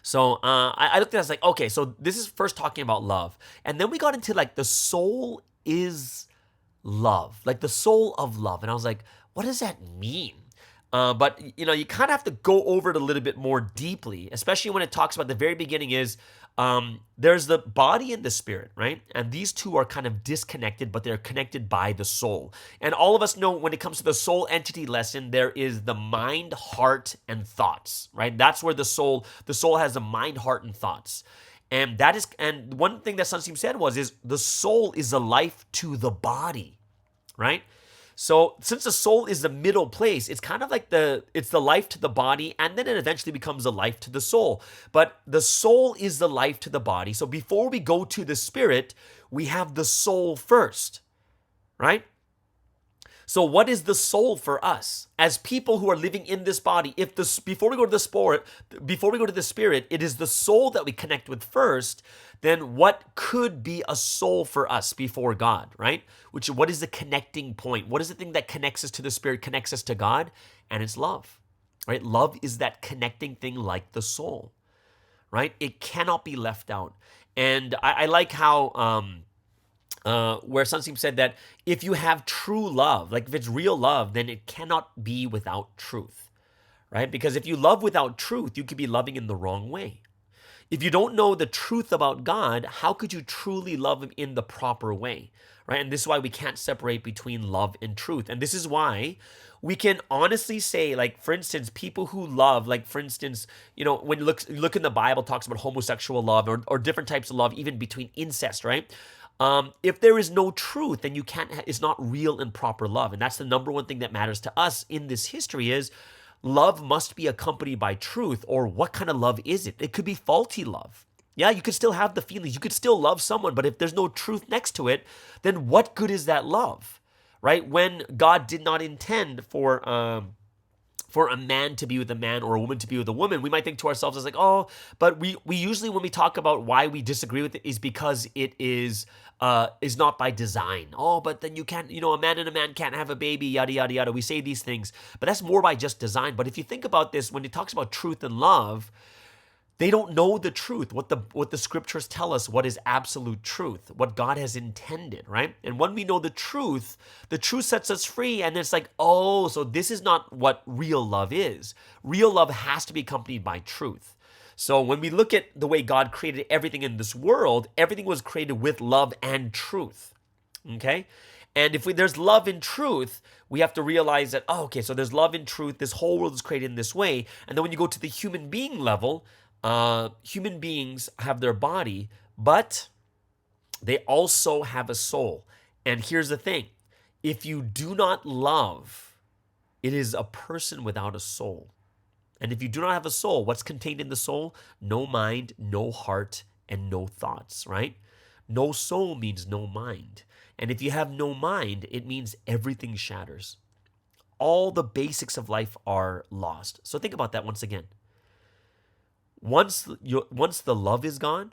So I looked at it, I was like, okay, so this is first talking about love. And then we got into like the soul is love, like the soul of love. And I was like, what does that mean? But you kind of have to go over it a little bit more deeply, especially when it talks about the very beginning is there's the body and the spirit, right? And these two are kind of disconnected, but they're connected by the soul. And all of us know when it comes to the soul entity lesson, there is the mind, heart, and thoughts, right? That's where the soul has a mind, heart, and thoughts. And one thing that Sunsteam said is the soul is a life to the body, right? So since the soul is the middle place, it's kind of like it's the life to the body, and then it eventually becomes the life to the soul. But the soul is the life to the body. So before we go to the spirit, we have the soul first, right? So what is the soul for us as people who are living in this body? Before we go to the spirit, it is the soul that we connect with first. Then what could be a soul for us before God, right? What is the connecting point? What is the thing that connects us to the spirit, connects us to God? And it's love, right? Love is that connecting thing like the soul, right? It cannot be left out. And I like how where Sunsteam said that if you have true love, like if it's real love, then it cannot be without truth, right? Because if you love without truth, you could be loving in the wrong way. If you don't know the truth about God, how could you truly love Him in the proper way, right? And this is why we can't separate between love and truth. And this is why we can honestly say, like, for instance, people who love, like, for instance, when you look in the Bible, it talks about homosexual love or different types of love, even between incest, right? If there is no truth, then it's not real and proper love. And that's the number one thing that matters to us in this history is love must be accompanied by truth, or what kind of love is it? It could be faulty love. Yeah, you could still have the feelings. You could still love someone, but if there's no truth next to it, then what good is that love, right? When God did not intend for a man to be with a man or a woman to be with a woman, we might think to ourselves as like, oh, but we usually, when we talk about why we disagree with it, is because it is not by design. Oh, but then you can't, a man and a man can't have a baby, yada, yada, yada. We say these things, but that's more by just design. But if you think about this, when it talks about truth and love, they don't know the truth, what the scriptures tell us, what is absolute truth, what God has intended, right? And when we know the truth sets us free, and it's like, oh, so this is not what real love is. Real love has to be accompanied by truth. So when we look at the way God created everything in this world, everything was created with love and truth. Okay? And if there's love and truth, we have to realize that, oh, okay, so there's love and truth. This whole world is created in this way. And then when you go to the human being level, human beings have their body, but they also have a soul. And here's the thing. If you do not love, it is a person without a soul. And if you do not have a soul, what's contained in the soul? No mind, no heart, and no thoughts, right? No soul means no mind. And if you have no mind, it means everything shatters. All the basics of life are lost. So think about that once again. Once the love is gone,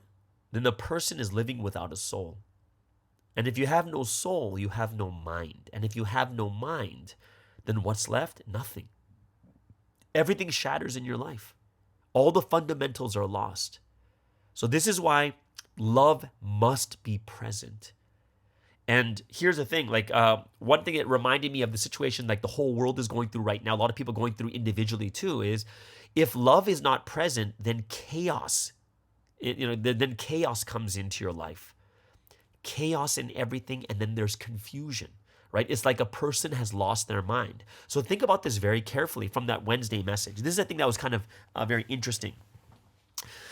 then the person is living without a soul. And if you have no soul, you have no mind. And if you have no mind, then what's left? Nothing. Everything shatters in your life. All the fundamentals are lost. So this is why love must be present. And here's the thing, one thing that reminded me of the situation like the whole world is going through right now, a lot of people going through individually too, is if love is not present, then chaos, then chaos comes into your life. Chaos in everything, and then there's confusion, right? It's like a person has lost their mind. So think about this very carefully from that Wednesday message. This is a thing that was kind of very interesting.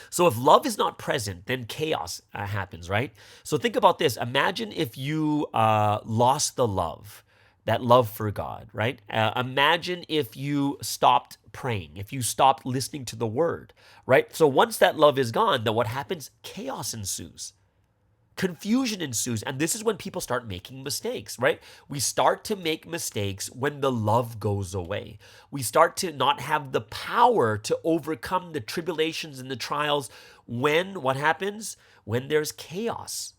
So if love is not present, then chaos happens, right? So think about this. Imagine if you lost the love, that love for God, right? Imagine if you stopped praying, if you stopped listening to the word, right? So once that love is gone, then what happens? Chaos ensues. Confusion ensues. And this is when people start making mistakes, right? We start to make mistakes when the love goes away. We start to not have the power to overcome the tribulations and the trials when what happens? When there's chaos.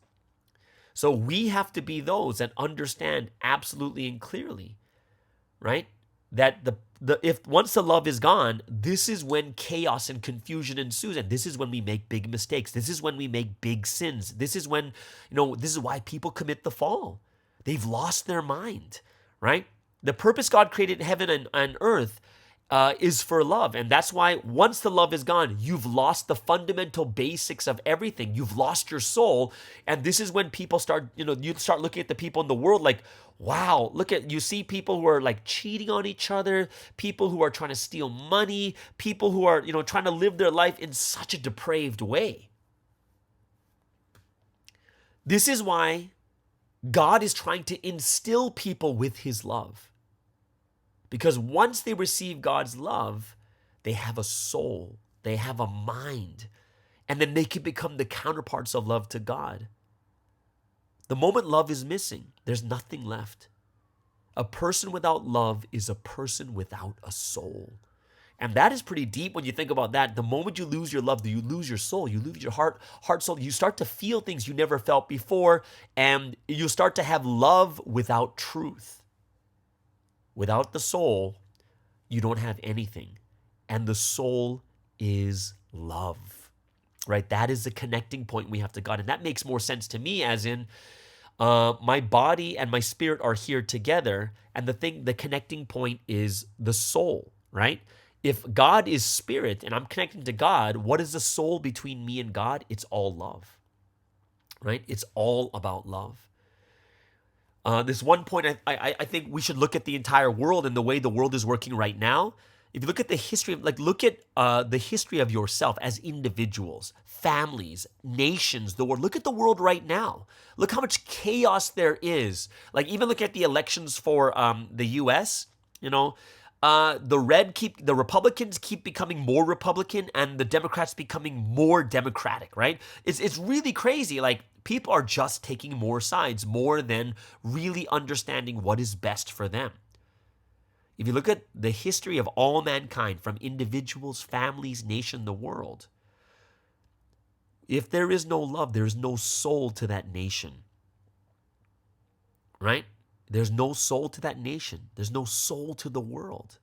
So we have to be those that understand absolutely and clearly, right? That if once the love is gone, this is when chaos and confusion ensues, and this is when we make big mistakes. This is when we make big sins. This is when, this is why people commit the fall. They've lost their mind, right? The purpose God created heaven and earth is for love, and that's why once the love is gone, you've lost the fundamental basics of everything. You've lost your soul, and this is when people start, you start looking at the people in the world like, wow, you see people who are like cheating on each other, people who are trying to steal money, people who are, trying to live their life in such a depraved way. This is why God is trying to instill people with his love. Because once they receive God's love, they have a soul, they have a mind, and then they can become the counterparts of love to God. The moment love is missing, there's nothing left. A person without love is a person without a soul. And that is pretty deep when you think about that. The moment you lose your love, you lose your soul, you lose your heart, soul. You start to feel things you never felt before, and you start to have love without truth. Without the soul, you don't have anything. And the soul is love, right? That is the connecting point we have to God. And that makes more sense to me as in my body and my spirit are here together. And the connecting point is the soul, right? If God is spirit and I'm connecting to God, what is the soul between me and God? It's all love, right? It's all about love. This one point, I think we should look at the entire world and the way the world is working right now. If you look at the history, look at the history of yourself as individuals, families, nations, the world. Look at the world right now. Look how much chaos there is. Even look at the elections for the U.S., the Republicans keep becoming more Republican and the Democrats becoming more Democratic, right? It's really crazy. People are just taking more sides more than really understanding what is best for them. If you look at the history of all mankind, from individuals, families, nation, the world, if there is no love, there is no soul to that nation, right? There's no soul to that nation. There's no soul to the world.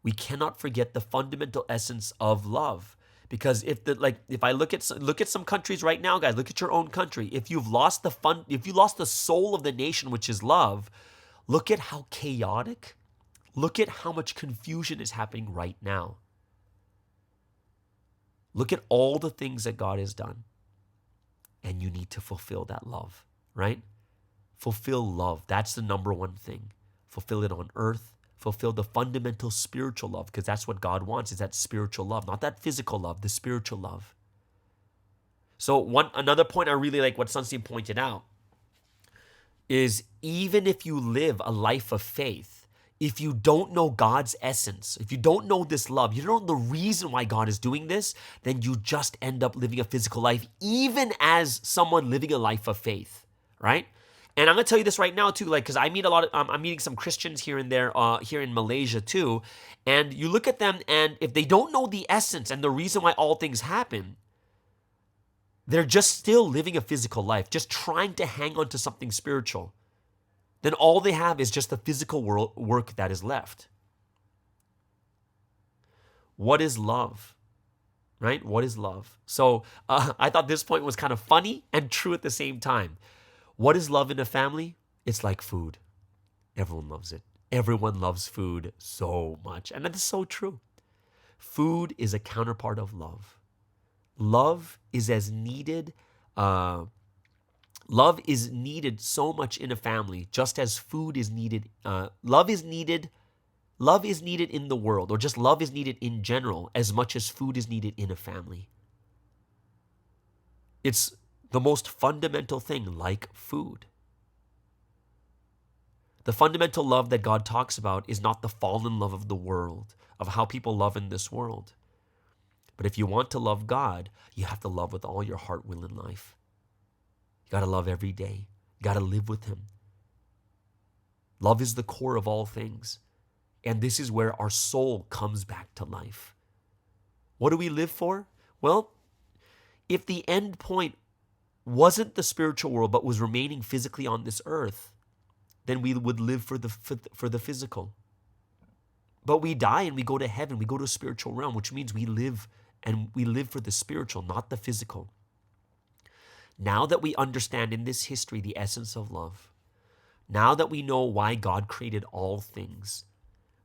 We cannot forget the fundamental essence of love. Because if I look at some countries right now, guys, look at your own country. If you lost the soul of the nation, which is love, look at how chaotic, look at how much confusion is happening right now. Look at all the things that God has done. And you need to fulfill that love, right? Fulfill love. That's the number one thing. Fulfill it on earth. Fulfill the fundamental spiritual love, because that's what God wants, is that spiritual love, not that physical love, the spiritual love. So another point I really like what Sunstein pointed out is, even if you live a life of faith, if you don't know God's essence, if you don't know this love, you don't know the reason why God is doing this, then you just end up living a physical life, even as someone living a life of faith, right? And I'm gonna tell you this right now too, like, because I meet I'm meeting some Christians here and there, here in Malaysia too, and you look at them, and if they don't know the essence and the reason why all things happen, they're just still living a physical life, just trying to hang on to something spiritual. Then all they have is just the physical work that is left. What is love? Right? What is love? So I thought this point was kind of funny and true at the same time. What is love in a family? It's like food. Everyone loves it. Everyone loves food so much. And that is so true. Food is a counterpart of love. Love is as needed. Love is needed so much in a family, just as food is needed. Love is needed. Love is needed in the world, or just love is needed in general, as much as food is needed in a family. It's the most fundamental thing, like food. The fundamental love that God talks about is not the fallen love of the world, of how people love in this world. But if you want to love God, you have to love with all your heart, will, and life. You got to love every day. You got to live with Him. Love is the core of all things. And this is where our soul comes back to life. What do we live for? Well, if the end point wasn't the spiritual world, but was remaining physically on this earth, then we would live for the physical. But we die and we go to heaven. We go to a spiritual realm, which means we live for the spiritual, not the physical. Now that we understand in this history the essence of love, now that we know why God created all things,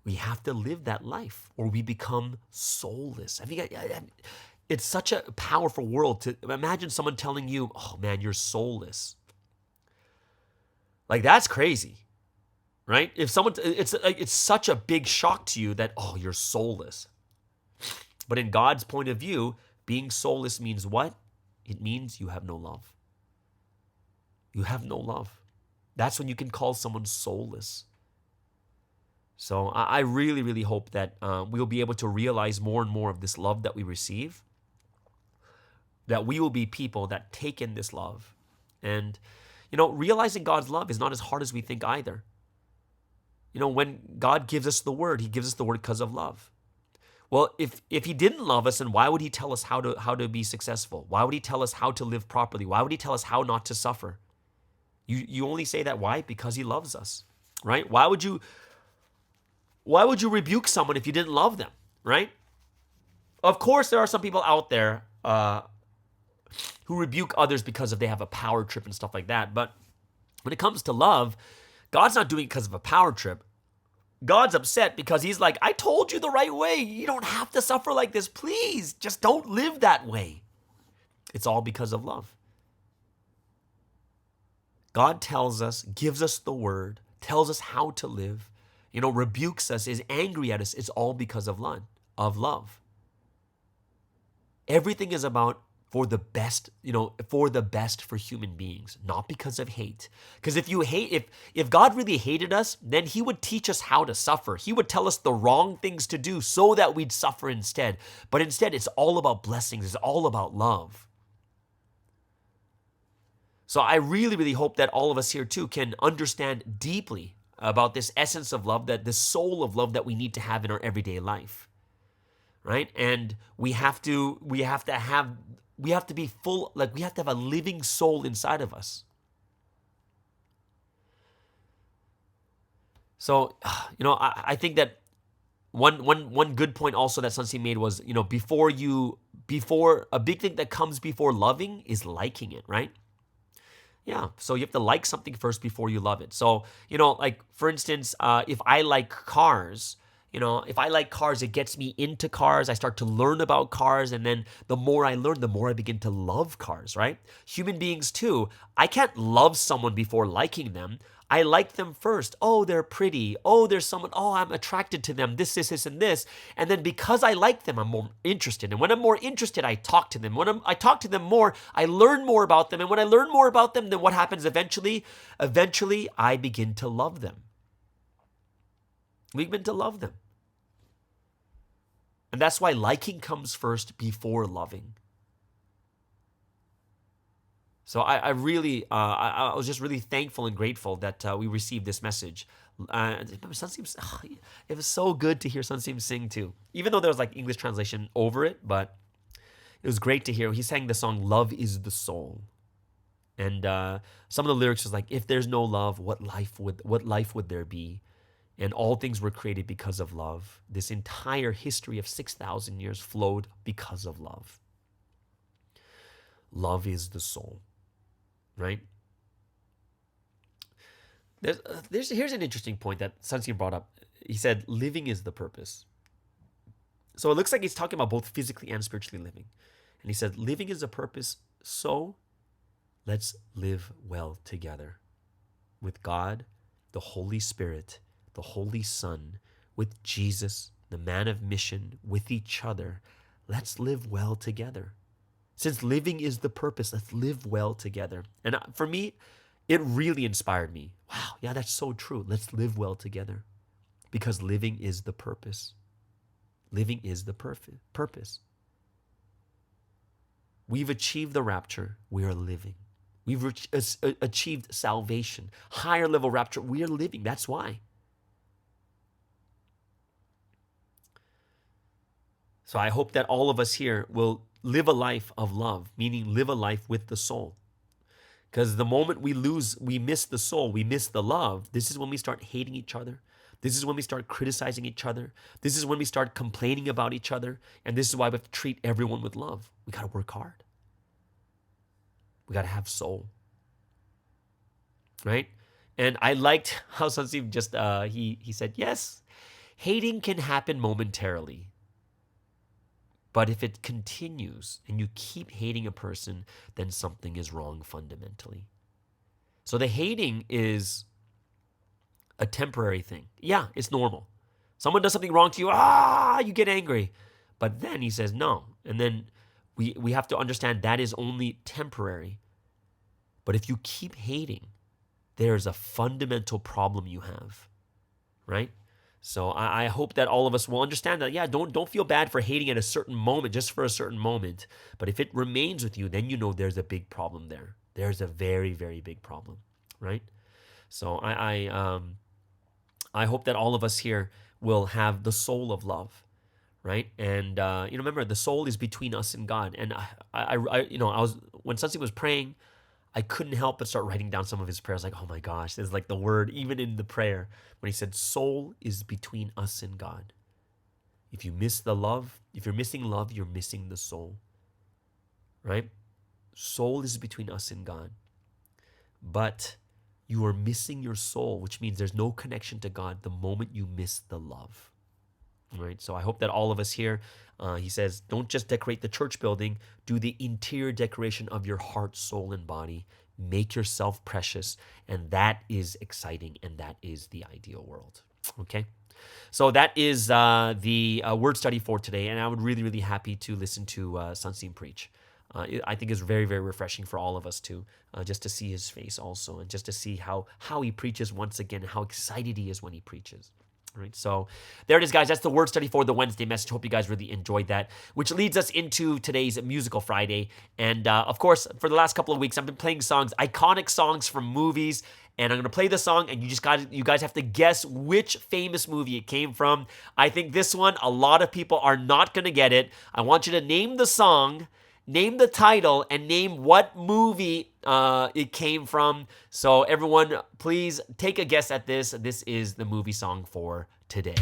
we have to live that life or we become soulless. I think it's such a powerful world to imagine someone telling you, oh man, you're soulless. Like, that's crazy, right? If someone, it's such a big shock to you that, oh, you're soulless. But in God's point of view, being soulless means what? It means you have no love. You have no love. That's when you can call someone soulless. So I really, really hope that we'll be able to realize more and more of this love that we receive, that we will be people that take in this love. And, realizing God's love is not as hard as we think either. When God gives us the word, He gives us the word because of love. Well, if He didn't love us, then why would He tell us how to be successful? Why would He tell us how to live properly? Why would He tell us how not to suffer? You only say that, why? Because He loves us, right? Why would you rebuke someone if you didn't love them, right? Of course, there are some people out there who rebuke others because they have a power trip and stuff like that. But when it comes to love, God's not doing it because of a power trip. God's upset because He's like, I told you the right way. You don't have to suffer like this. Please, just don't live that way. It's all because of love. God tells us, gives us the word, tells us how to live, rebukes us, is angry at us. It's all because of love. Everything is about for the best for human beings, not because of hate. Because if God really hated us, then He would teach us how to suffer. He would tell us the wrong things to do so that we'd suffer instead. But instead, it's all about blessings. It's all about love. So I really, really hope that all of us here too can understand deeply about this essence of love, that the soul of love that we need to have in our everyday life, right? And we have to be full, like we have to have a living soul inside of us. So, I think that one good point also that Sunsi made was, before a big thing that comes before loving is liking it, right? Yeah, so you have to like something first before you love it. So, like for instance, if I like cars, if I like cars, it gets me into cars. I start to learn about cars. And then the more I learn, the more I begin to love cars, right? Human beings too. I can't love someone before liking them. I like them first. Oh, they're pretty. Oh, there's someone. Oh, I'm attracted to them. This, and this. And then because I like them, I'm more interested. And when I'm more interested, I talk to them. When I talk to them more, I learn more about them. And when I learn more about them, then what happens eventually? Eventually, I begin to love them. We begin to love them. And that's why liking comes first before loving. So I really, I was just really thankful and grateful that we received this message. Sunseem, it was so good to hear Sunseem sing too. Even though there was like English translation over it, but it was great to hear. He sang the song "Love Is the Soul," and some of the lyrics was like, "If there's no love, what life would there be? And all things were created because of love. This entire history of 6,000 years flowed because of love. Love is the soul." Right? Here's an interesting point that Sunseem brought up. He said, living is the purpose. So it looks like he's talking about both physically and spiritually living. And he said, living is the purpose, so let's live well together with God, the Holy Spirit, the Holy Son, with Jesus, the man of mission, with each other. Let's live well together. Since living is the purpose, let's live well together. And for me, it really inspired me. Wow, yeah, that's so true. Let's live well together because living is the purpose. Living is the purpose. We've achieved the rapture. We are living. We've achieved salvation. Higher level rapture. We are living. That's why. So I hope that all of us here will live a life of love, meaning live a life with the soul. Because the moment we miss the soul, we miss the love, this is when we start hating each other. This is when we start criticizing each other. This is when we start complaining about each other. And this is why we have to treat everyone with love. We got to work hard. We got to have soul. Right? And I liked how Sunseem just, he said, yes, hating can happen momentarily. But if it continues and you keep hating a person, then something is wrong fundamentally. So the hating is a temporary thing. Yeah, it's normal. Someone does something wrong to you, you get angry. But then he says no. And then we have to understand that is only temporary. But if you keep hating, there's a fundamental problem you have, right? So I hope that all of us will understand that, don't feel bad for hating at a certain moment, just for a certain moment. But if it remains with you, then you know there's a big problem there. There's a very, very big problem, right? So I hope that all of us here will have the soul of love, right? And, remember, the soul is between us and God. And when Sunseem was praying, I couldn't help but start writing down some of his prayers. Like, oh my gosh, there's like the word, even in the prayer, when he said, soul is between us and God. If you miss the love, if you're missing love, you're missing the soul, right? Soul is between us and God. But you are missing your soul, which means there's no connection to God the moment you miss the love, right? So I hope that all of us here, he says, don't just decorate the church building, do the interior decoration of your heart, soul, and body. Make yourself precious, and that is exciting, and that is the ideal world, okay? So that is the word study for today, and I would really, really happy to listen to Sunseem preach. I think it's very, very refreshing for all of us too, just to see his face also, and just to see how he preaches once again, how excited he is when he preaches. All right, so there it is, guys. That's the word study for the Wednesday message. Hope you guys really enjoyed that, which leads us into today's Musical Friday. And of course, for the last couple of weeks, I've been playing songs, iconic songs from movies. And I'm going to play the song, and you guys have to guess which famous movie it came from. I think this one, a lot of people are not going to get it. I want you to name the song, name the title, and name what movie it came from. So everyone, please take a guess at this. This is the movie song for today.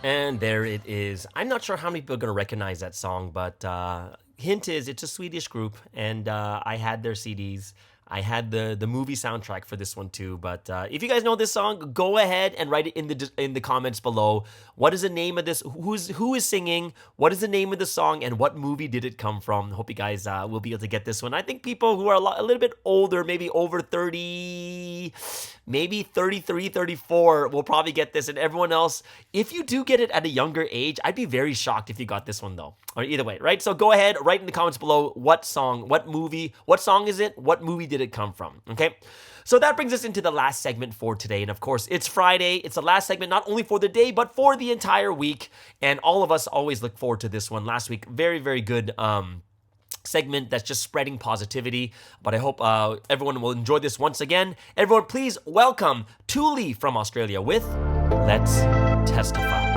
And there it is. I'm not sure how many people are going to recognize that song, but hint is it's a Swedish group, and I had their CDs. I had the movie soundtrack for this one too. But if you guys know this song, go ahead and write it in the comments below. What is the name of this? Who is singing? What is the name of the song? And what movie did it come from? Hope you guys will be able to get this one. I think people who are a little bit older, maybe over 30, maybe 33, 34, will probably get this. And everyone else, if you do get it at a younger age, I'd be very shocked if you got this one though. Or either way, right? So go ahead, write in the comments below what song, what movie, what song is it, what movie did it come from, okay? So that brings us into the last segment for today. And of course, it's Friday. It's the last segment, not only for the day, but for the entire week. And all of us always look forward to this one. Last week, very, very good segment that's just spreading positivity. But I hope everyone will enjoy this once again. Everyone, please welcome Tuli from Australia with Let's Testify.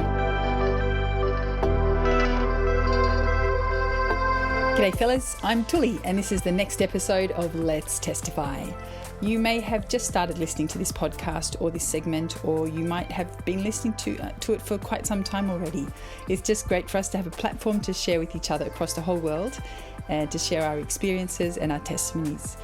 G'day fellas, I'm Tuli and this is the next episode of Let's Testify. You may have just started listening to this podcast or this segment, or you might have been listening to it for quite some time already. It's just great for us to have a platform to share with each other across the whole world and to share our experiences and our testimonies.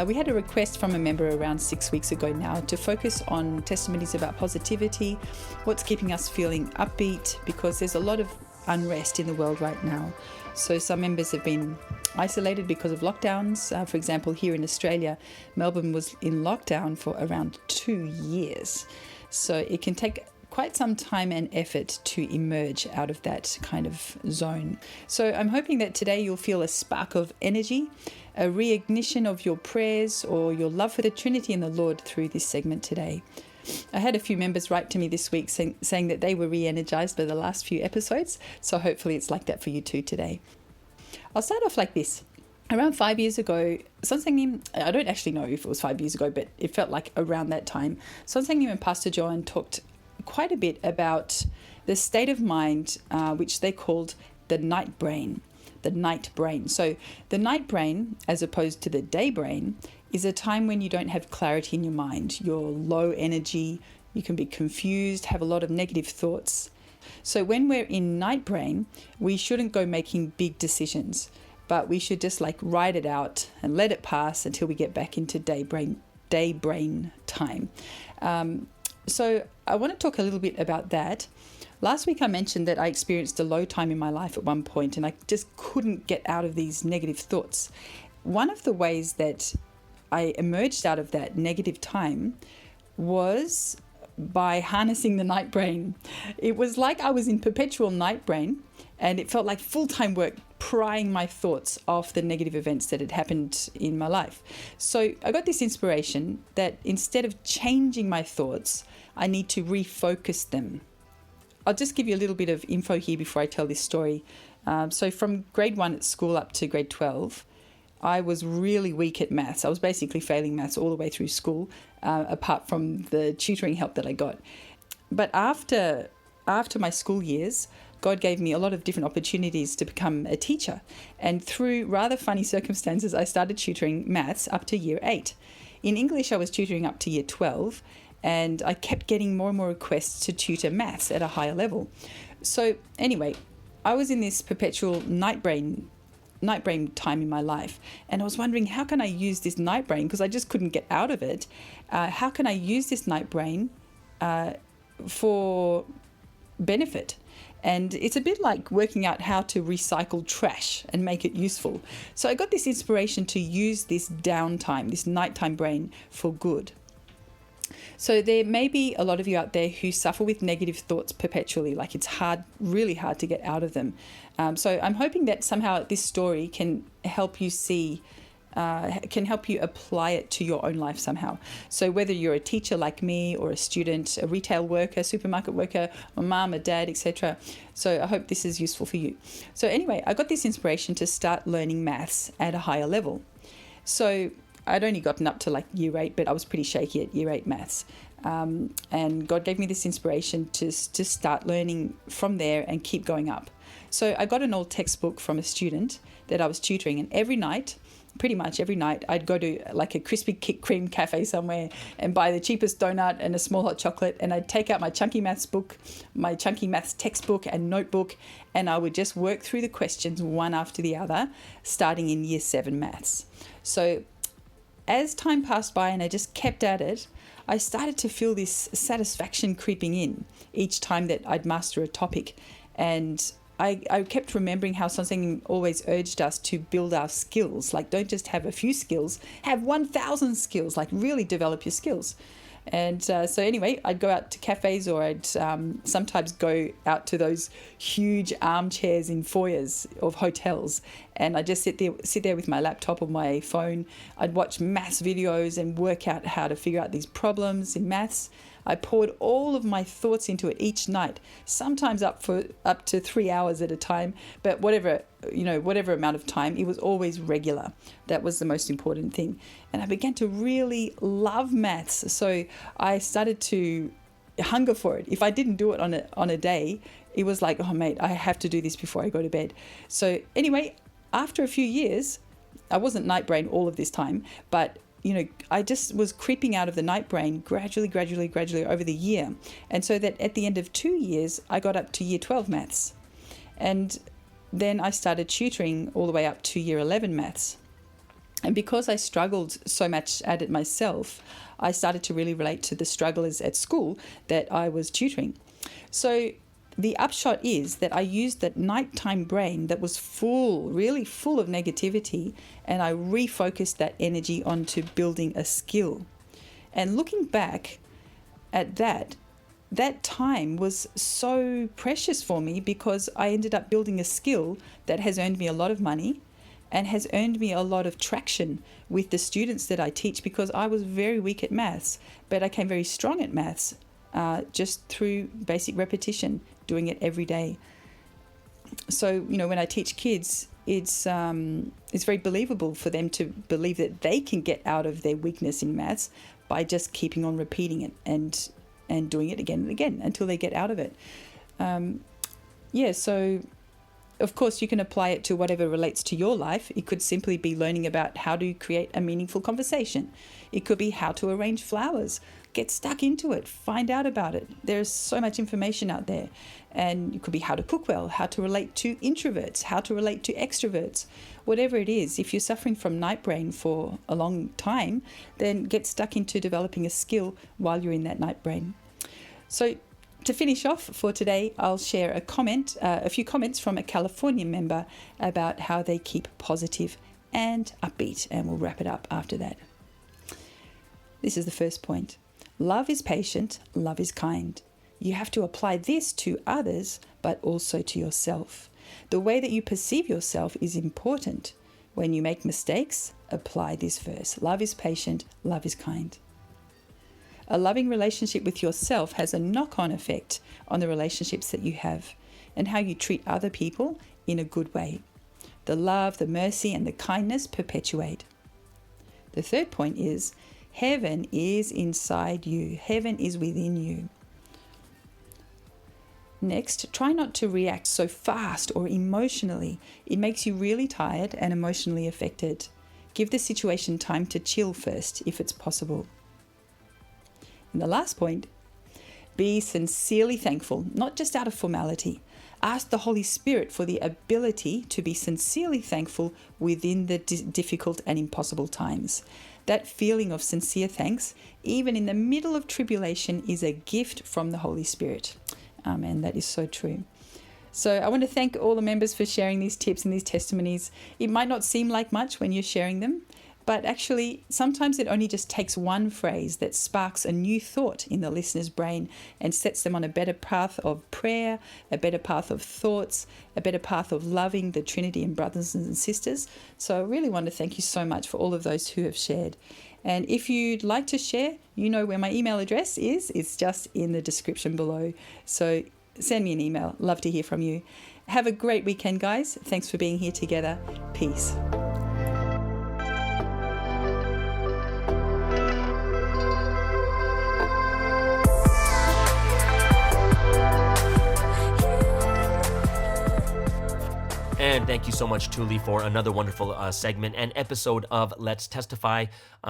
We had a request from a member around 6 weeks ago now to focus on testimonies about positivity, what's keeping us feeling upbeat, because there's a lot of unrest in the world right now. So some members have been isolated because of lockdowns. For example, here in Australia, Melbourne was in lockdown for around 2 years. So it can take quite some time and effort to emerge out of that kind of zone. So I'm hoping that today you'll feel a spark of energy, a reignition of your prayers or your love for the Trinity and the Lord through this segment today. I had a few members write to me this week saying that they were re-energized by the last few episodes, so hopefully it's like that for you too today. I'll start off like this. Around 5 years ago, Sonsangnim, I don't actually know if it was 5 years ago, but it felt like around that time, Sonsangnim and Pastor Joanne talked quite a bit about the state of mind, which they called the night brain. The night brain. So the night brain, as opposed to the day brain, is a time when you don't have clarity in your mind. You're low energy, you can be confused, have a lot of negative thoughts. So when we're in night brain, we shouldn't go making big decisions, but we should just like ride it out and let it pass until we get back into day brain time. So I want to talk a little bit about that. Last week I mentioned that I experienced a low time in my life at one point and I just couldn't get out of these negative thoughts. One of the ways that I emerged out of that negative time was by harnessing the night brain. It was like I was in perpetual night brain and it felt like full-time work prying my thoughts off the negative events that had happened in my life. So I got this inspiration that instead of changing my thoughts, I need to refocus them. I'll just give you a little bit of info here before I tell this story. So from grade 1 at school up to grade 12, I was really weak at maths. I was basically failing maths all the way through school, apart from the tutoring help that I got. But after my school years, God gave me a lot of different opportunities to become a teacher. And through rather funny circumstances, I started tutoring maths up to year 8. In English, I was tutoring up to year 12, and I kept getting more and more requests to tutor maths at a higher level. So anyway, I was in this perpetual night brain time in my life, and I was wondering, how can I use this night brain, because I just couldn't get out of it. How can I use this night brain for benefit? And it's a bit like working out how to recycle trash and make it useful. So I got this inspiration to use this downtime, this nighttime brain, for good. So there may be a lot of you out there who suffer with negative thoughts perpetually, like it's hard, really hard to get out of them. So I'm hoping that somehow this story can help you see, can help you apply it to your own life somehow. So whether you're a teacher like me or a student, a retail worker, supermarket worker, a mom, a dad, etc. So I hope this is useful for you. So anyway, I got this inspiration to start learning maths at a higher level. So I'd only gotten up to like year 8, but I was pretty shaky at year 8 maths. And God gave me this inspiration to start learning from there and keep going up. So I got an old textbook from a student that I was tutoring, and every night pretty much every night I'd go to like a Krispy Kreme cafe somewhere and buy the cheapest donut and a small hot chocolate, and I'd take out my Chunky Maths book, my Chunky Maths textbook and notebook, and I would just work through the questions one after the other, starting in Year 7 Maths. So as time passed by and I just kept at it, I started to feel this satisfaction creeping in each time that I'd master a topic. And I kept remembering how something always urged us to build our skills. Like, don't just have a few skills, have 1,000 skills, like really develop your skills. And so anyway, I'd go out to cafes, or I'd sometimes go out to those huge armchairs in foyers of hotels, and I'd just sit there with my laptop or my phone. I'd watch maths videos and work out how to figure out these problems in maths. I poured all of my thoughts into it each night, sometimes up to 3 hours at a time, but whatever amount of time, it was always regular. That was the most important thing. And I began to really love maths. So I started to hunger for it. If I didn't do it on a day, it was like, oh mate, I have to do this before I go to bed. So anyway, after a few years, I wasn't night brain all of this time, but I just was creeping out of the night brain gradually over the year. And so that at the end of 2 years, I got up to Year 12 Maths. And then I started tutoring all the way up to Year 11 Maths. And because I struggled so much at it myself, I started to really relate to the strugglers at school that I was tutoring. So the upshot is that I used that nighttime brain that was really full of negativity, and I refocused that energy onto building a skill. And looking back at that time was so precious for me, because I ended up building a skill that has earned me a lot of money and has earned me a lot of traction with the students that I teach, because I was very weak at maths, but I became very strong at maths just through basic repetition, doing it every day. So, when I teach kids, it's very believable for them to believe that they can get out of their weakness in maths by just keeping on repeating it and doing it again and again until they get out of it. So of course you can apply it to whatever relates to your life. It could simply be learning about how to create a meaningful conversation. It could be how to arrange flowers. Get stuck into it, find out about it. There's so much information out there. And it could be how to cook well, how to relate to introverts, how to relate to extroverts. Whatever it is, if you're suffering from night brain for a long time, then get stuck into developing a skill while you're in that night brain. So to finish off for today, I'll share a few comments from a California member about how they keep positive and upbeat, and we'll wrap it up after that. This is the first point. Love is patient, love is kind. You have to apply this to others, but also to yourself. The way that you perceive yourself is important. When you make mistakes, apply this verse. Love is patient, love is kind. A loving relationship with yourself has a knock-on effect on the relationships that you have and how you treat other people in a good way. The love, the mercy, and the kindness perpetuate. The third point is, heaven is inside you. Heaven is within you. Next, try not to react so fast or emotionally. It makes you really tired and emotionally affected. Give the situation time to chill first, if it's possible. And the last point, be sincerely thankful, not just out of formality. Ask the Holy Spirit for the ability to be sincerely thankful within the difficult and impossible times. That feeling of sincere thanks, even in the middle of tribulation, is a gift from the Holy Spirit. Amen. That is so true. So I want to thank all the members for sharing these tips and these testimonies. It might not seem like much when you're sharing them, but actually sometimes it only just takes one phrase that sparks a new thought in the listener's brain and sets them on a better path of prayer, a better path of thoughts, a better path of loving the Trinity and brothers and sisters. So I really want to thank you so much for all of those who have shared. And if you'd like to share, you know where my email address is. It's just in the description below. So send me an email. Love to hear from you. Have a great weekend, guys. Thanks for being here together. Peace. And thank you so much, Tuli, for another wonderful segment and episode of Let's Testify.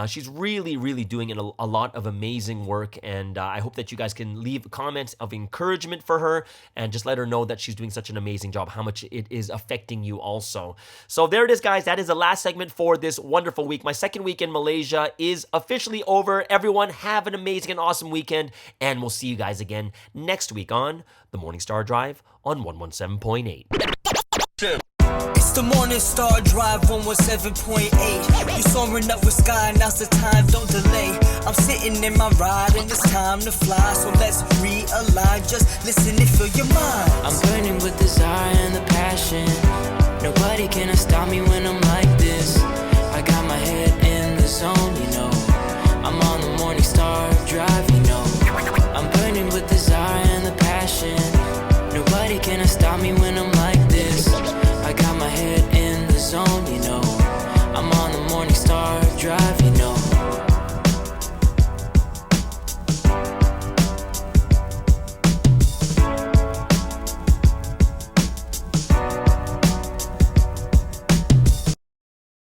She's really, really doing a lot of amazing work, and I hope that you guys can leave comments of encouragement for her and just let her know that she's doing such an amazing job, how much it is affecting you also. So there it is, guys. That is the last segment for this wonderful week. My second week in Malaysia is officially over. Everyone, have an amazing and awesome weekend, and we'll see you guys again next week on the Morning Star Drive on 117.8. It's the Morning Star Drive 117.8. You soaring up with sky, now's the time, don't delay. I'm sitting in my ride and it's time to fly. So let's realign, just listen and fill your mind. I'm burning with desire and the passion. Nobody can stop me when I'm like this. I got my head in the zone,